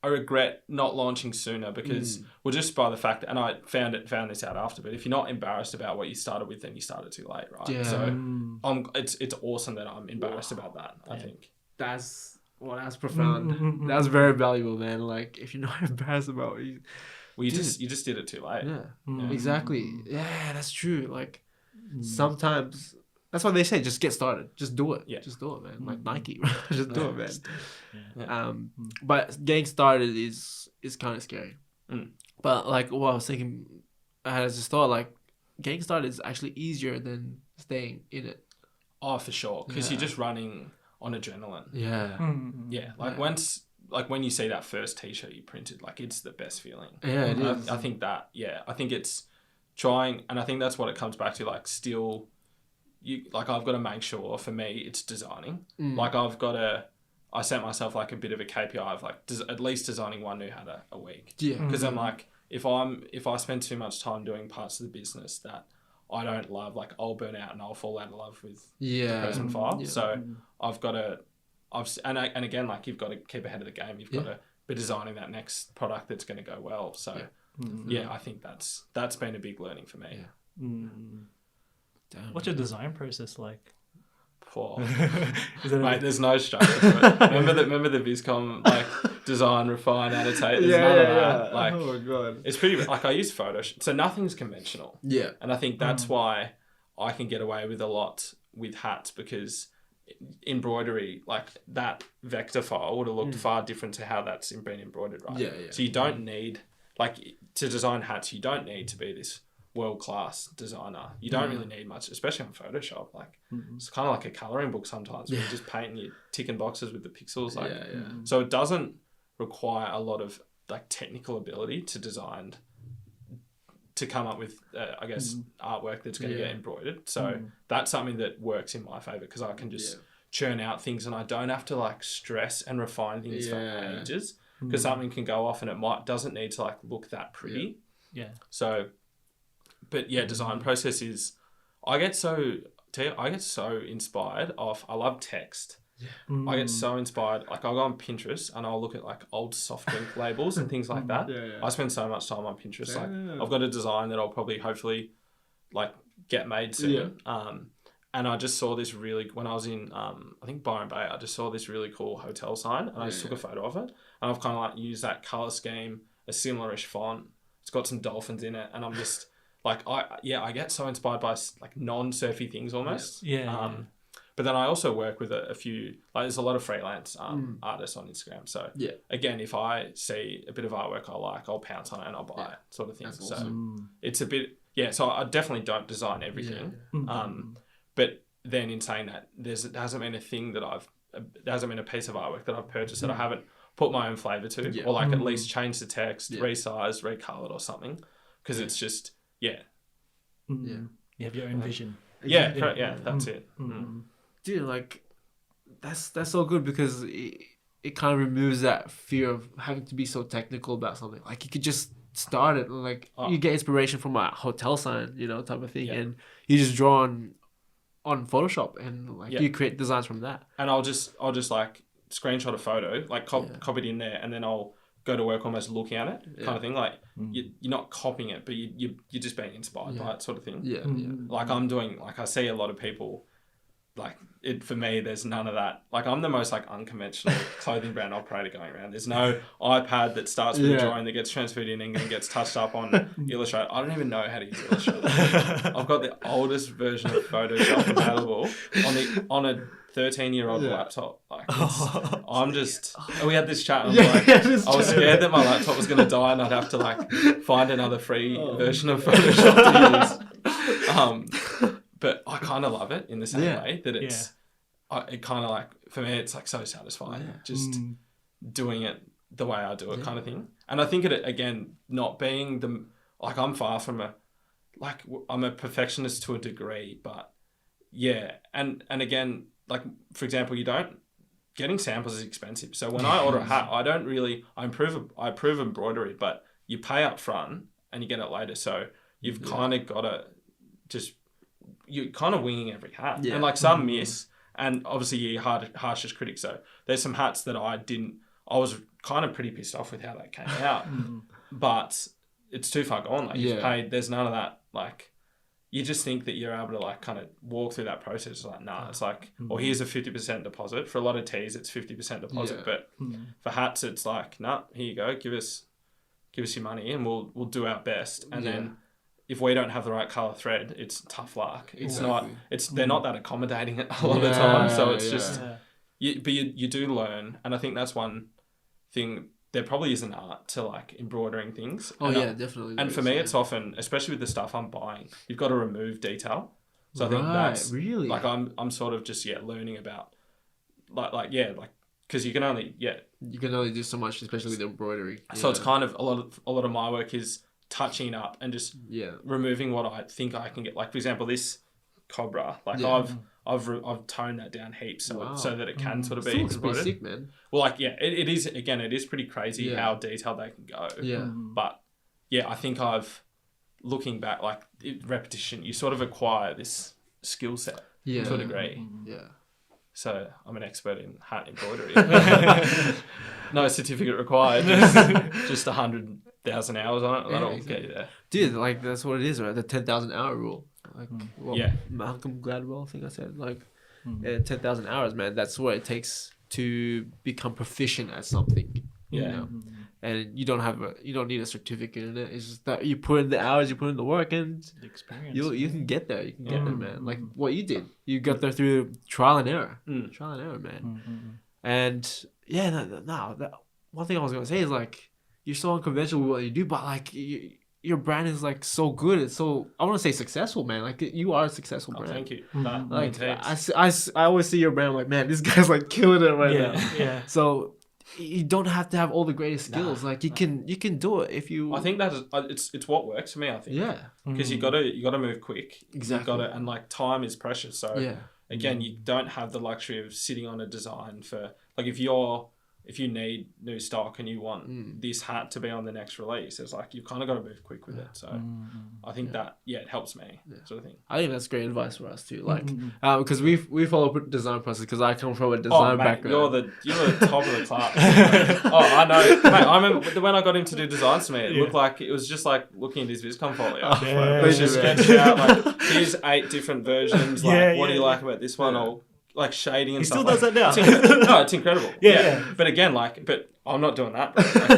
I regret not launching sooner because well, just by the fact, and I found this out after, but if you're not embarrassed about what you started with, then you started too late, right? Yeah. So it's awesome that I'm embarrassed about that. I think That's profound. That's very valuable, man. Like if you're not embarrassed about it, you just did it too late. Yeah. Exactly. Yeah, that's true. Like sometimes that's why they say just get started, just do it. Yeah, just do it, man. Like Nike, just do it, man. But getting started is kind of scary. But like what I was thinking, I had this thought, like getting started is actually easier than staying in it. Oh, for sure, because you're just running on adrenaline. Yeah. Like once, like when you see that first T-shirt you printed, like it's the best feeling. Yeah, it is. I think that. Yeah, I think it's trying, and I think that's what it comes back to. Like still, I've got to make sure for me it's designing. Like I set myself like a bit of a KPI of like at least designing one new hat a week. Yeah. Because I'm like, if I spend too much time doing parts of the business that I don't love, like I'll burn out and I'll fall out of love with the Cresmond file. Yeah. So I've got to, and again, like you've got to keep ahead of the game. You've got to be designing that next product that's going to go well. So I think that's been a big learning for me. Yeah. What's your design process like? Mate, there's no structure to it. Remember the Viscom like design, refine, annotate. There's none of that. Like, oh my god, it's pretty. Like I use Photoshop, so nothing's conventional. Yeah, and I think that's why I can get away with a lot with hats because embroidery, like that vector file would have looked far different to how that's been embroidered, right? Yeah. So you don't need to design hats. You don't need to be this world-class designer. You don't really need much, especially on Photoshop. Like it's kind of like a coloring book sometimes where you just paint and you're ticking boxes with the pixels. Like so it doesn't require a lot of like technical ability to design to come up with I guess artwork that's going to get embroidered. So that's something that works in my favor because I can just churn out things and I don't have to like stress and refine things for ages because something can go off and it doesn't need to like look that pretty. So but design process is, I get so inspired off. I love text. I get so inspired. Like I'll go on Pinterest and I'll look at like old soft drink labels and things like that. I spend so much time on Pinterest. Like I've got a design that I'll probably hopefully like get made soon. And I just saw this when I was in I think Byron Bay. I just saw this really cool hotel sign and I just took a photo of it. And I've kind of like used that color scheme, a similar-ish font. It's got some dolphins in it, and I'm just. Like I get so inspired by like non-surfy things almost. But then I also work with a few there's a lot of freelance artists on Instagram. So again, if I see a bit of artwork I like, I'll pounce on it and I'll buy it, sort of thing. That's awesome. So it's a bit So I definitely don't design everything. But then in saying that, there hasn't been a piece of artwork that I've purchased that I haven't put my own flavor to, or like at least change the text, resized, recolored, or something, because it's just. You have your own vision. That's it. Dude, like that's so good because it kind of removes that fear of having to be so technical about something. Like you could just start it, like you get inspiration from a hotel sign, type of thing, and you just draw on Photoshop and like you create designs from that. And I'll just like screenshot a photo, like copy it in there, and then I'll go to work almost looking at it, kind of thing. Like you're not copying it, but you're just being inspired by it, sort of thing. Like I'm doing, like I see a lot of people, like it for me. There's none of that. Like I'm the most like unconventional clothing brand operator going around. There's no iPad that starts with a drawing that gets transferred in and then gets touched up on Illustrator. I don't even know how to use Illustrator. I've got the oldest version of Photoshop available on a 13-year-old laptop. Like I'm just. And we had this chat. And I was scared that my laptop was going to die and I'd have to like find another free version of Photoshop to use. But I kind of love it in the same way that it's. It kind of like for me, it's like so satisfying just doing it the way I do it, kind of thing. And I think it again, not being I'm far from I'm a perfectionist to a degree, but and again. Like, for example, getting samples is expensive. So when I order a hat, I approve embroidery, but you pay up front and you get it later. So you've kind of got to you're kind of winging every hat. And like some miss, and obviously you're harshest critic. So there's some hats that I was kind of pretty pissed off with how that came out. But it's too far gone. Like you've paid, there's none of that. Like you just think that you're able to like kind of walk through that process. It's like, nah, it's like, or here's a 50% deposit. For a lot of teas, it's 50% deposit. But for hats, it's like, nah, here you go. Give us your money and we'll do our best. And then if we don't have the right color thread, it's tough luck. It's not, they're not that accommodating a lot of the time. So it's just, but you do learn. And I think that's one thing. There probably is an art to like embroidering things. Definitely. And for me, it's often, especially with the stuff I'm buying, you've got to remove detail. So I think that's really like I'm sort of just learning about like because you can only do so much, especially with embroidery. So it's kind of a lot of my work is touching up and just removing what I think I can get. Like for example, this cobra, like I've toned that down heaps so that it can sort of be embroidered. Sick, man. Well, like it is again. It is pretty crazy how detailed they can go. Yeah. But I think looking back, like repetition, you sort of acquire this skill set to a degree. Yeah. So I'm an expert in hat embroidery. No certificate required. Just 100,000 hours on it. That'll get you there. Dude, like that's what it is, right? The 10,000 hour rule. Like, Malcolm Gladwell, I think I said, like, 10,000 hours, man. That's what it takes to become proficient at something. Yeah. You know? And you don't need a certificate in it. It's just that you put in the hours, you put in the work, and the experience. You can get there. You can get there, man. Like what you did. You got there through trial and error. Trial and error, man. And one thing I was gonna say is like you're so unconventional with what you do, but like your brand is like so good. It's so, I want to say successful, man. Like you are a successful brand. Thank you. Like I always see your brand. I'm like, man, this guy's like killing it right now. Yeah. So you don't have to have all the greatest skills. Like you can do it if you. I think that is it's what works for me. I think. Yeah. Because you gotta move quick. Exactly. And like time is precious. So again, you don't have the luxury of sitting on a design for like if you need new stock and you want this hat to be on the next release, it's like you've kind of got to move quick with it. So I think that it helps me sort of thing. I think that's great advice for us too. Like because we follow design process because I come from a design background. You're the top of the class. I know, mate. I remember when I got him to do designs for me, it looked like it was just like looking at his VisCom folio. It was just sketched out like here's 8 different versions. Like what do you like about this one? I'll like shading and he stuff. He still does like, that now. No, it's incredible. Yeah. But again, but I'm not doing that. Bro. Like,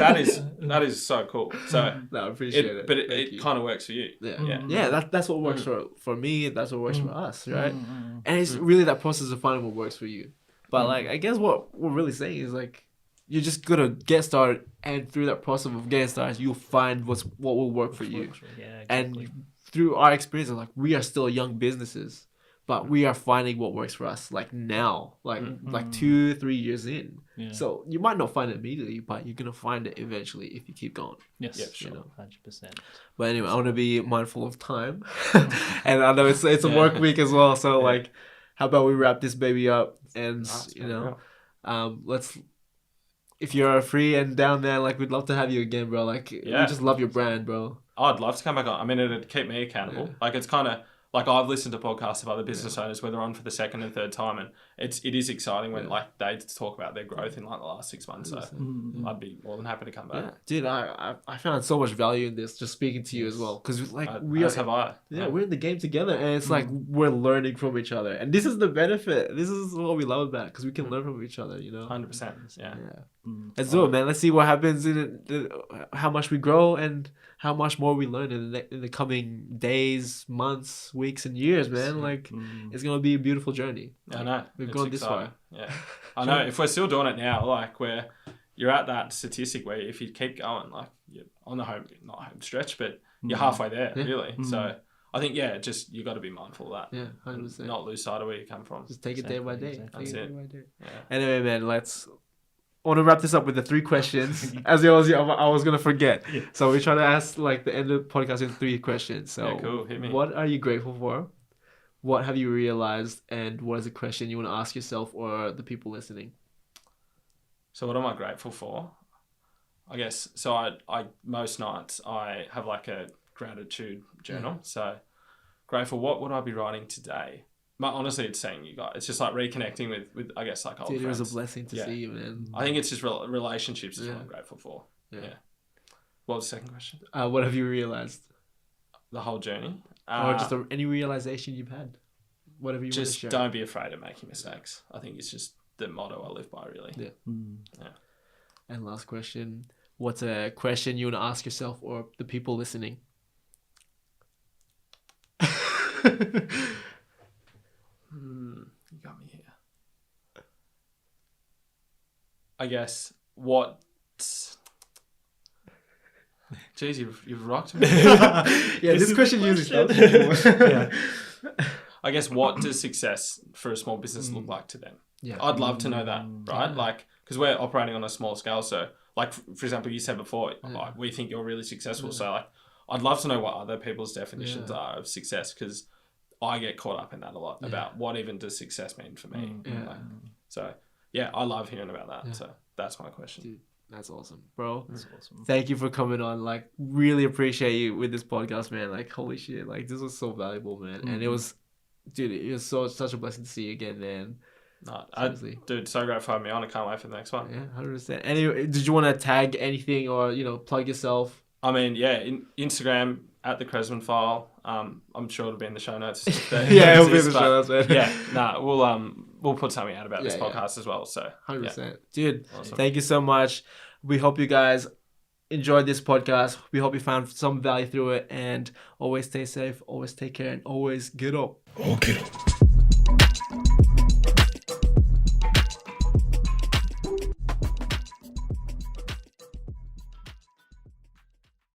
that is so cool. So no, I appreciate it. But it kind of works for you. Yeah. That's what works for me. That's what works for us, right? And it's really that process of finding what works for you. But like, I guess what we're really saying is like, you're just gonna get started, and through that process of getting started, you'll find what will work for you. Yeah, exactly. And through our experience, like we are still young businesses. But we are finding what works for us, like now, like 2-3 years in. Yeah. So you might not find it immediately, but you're gonna find it eventually if you keep going. Yes, sure, 100%. But anyway, I want to be mindful of time, and I know it's a work week as well. So like, how about we wrap this baby up and let's. If you're free and down there, like we'd love to have you again, bro. Like we just love your brand, bro. I'd love to come back on. I mean, it'd keep me accountable. Like it's kind of. Like I've listened to podcasts of other business owners where they're on for the second and third time, and it is exciting when like they talk about their growth in like the last 6 months. So I'd be more than happy to come back. Yeah. Dude, I found so much value in this just speaking to you as well, because like we're in the game together, and it's like we're learning from each other, and this is the benefit. This is what we love about because we can learn from each other. 100%. Yeah. Let's do it, man. Let's see what happens in how much we grow and how much more we learn in the coming days, months, weeks, and years, man. Like, it's going to be a beautiful journey. I know. We've gone this far. Yeah. I know. If we're still doing it now, like, you're at that statistic where if you keep going, like, you're on the not home stretch, but you're halfway there, really. So, I think, just you got to be mindful of that. Yeah, 100%. Not lose sight of where you come from. Just take it day by day. That's it. Yeah. Anyway, man, I want to wrap this up with the 3 questions. As I was going to forget. Yeah. So we try to ask like the end of the podcast in 3 questions. So cool. Hit me. What are you grateful for? What have you realized? And what is a question you want to ask yourself or the people listening? So what am I grateful for? I guess, so I most nights I have like a gratitude journal. So grateful, what would I be writing today? But honestly, it's seeing you guys. It's just like reconnecting with I guess like old Dude, friends. it was a blessing to see you, man. I think it's just relationships is what I'm grateful for. Yeah. What was the second question? What have you realized? The whole journey. Or just any realization you've had? Whatever you just want to share. don't be afraid of making mistakes. I think it's just the motto I live by, really. Yeah. Yeah. And last question. What's a question you want to ask yourself or the people listening? You got me here. I guess what... Jeez, you've rocked me. This question usually starts. Yeah. I guess what does success for a small business look like to them? Yeah. I'd love to know that, right? Like, because we're operating on a small scale. So, like, for example, you said before, like, we think you're really successful. So, like, I'd love to know what other people's definitions are of success, because I get caught up in that a lot about what even does success mean for me. Like, so, yeah, I love hearing about that. So, that's my question. Dude, that's awesome, bro. That's awesome. Thank you for coming on. Like, really appreciate you with this podcast, man. Like, holy shit. Like, this was so valuable, man. And it was, dude, it was such a blessing to see you again, man. Dude, so great for having me on. I can't wait for the next one. Yeah, 100%. Anyway, did you want to tag anything or, plug yourself? I mean, Instagram at the Cresmond file. I'm sure it'll be in the show notes. It'll be in the show notes, man. We'll put something out about this podcast as well. So 100%. Dude, awesome. Thank you so much. We hope you guys enjoyed this podcast. We hope you found some value through it, and always stay safe, always take care, and always get up. Okiru.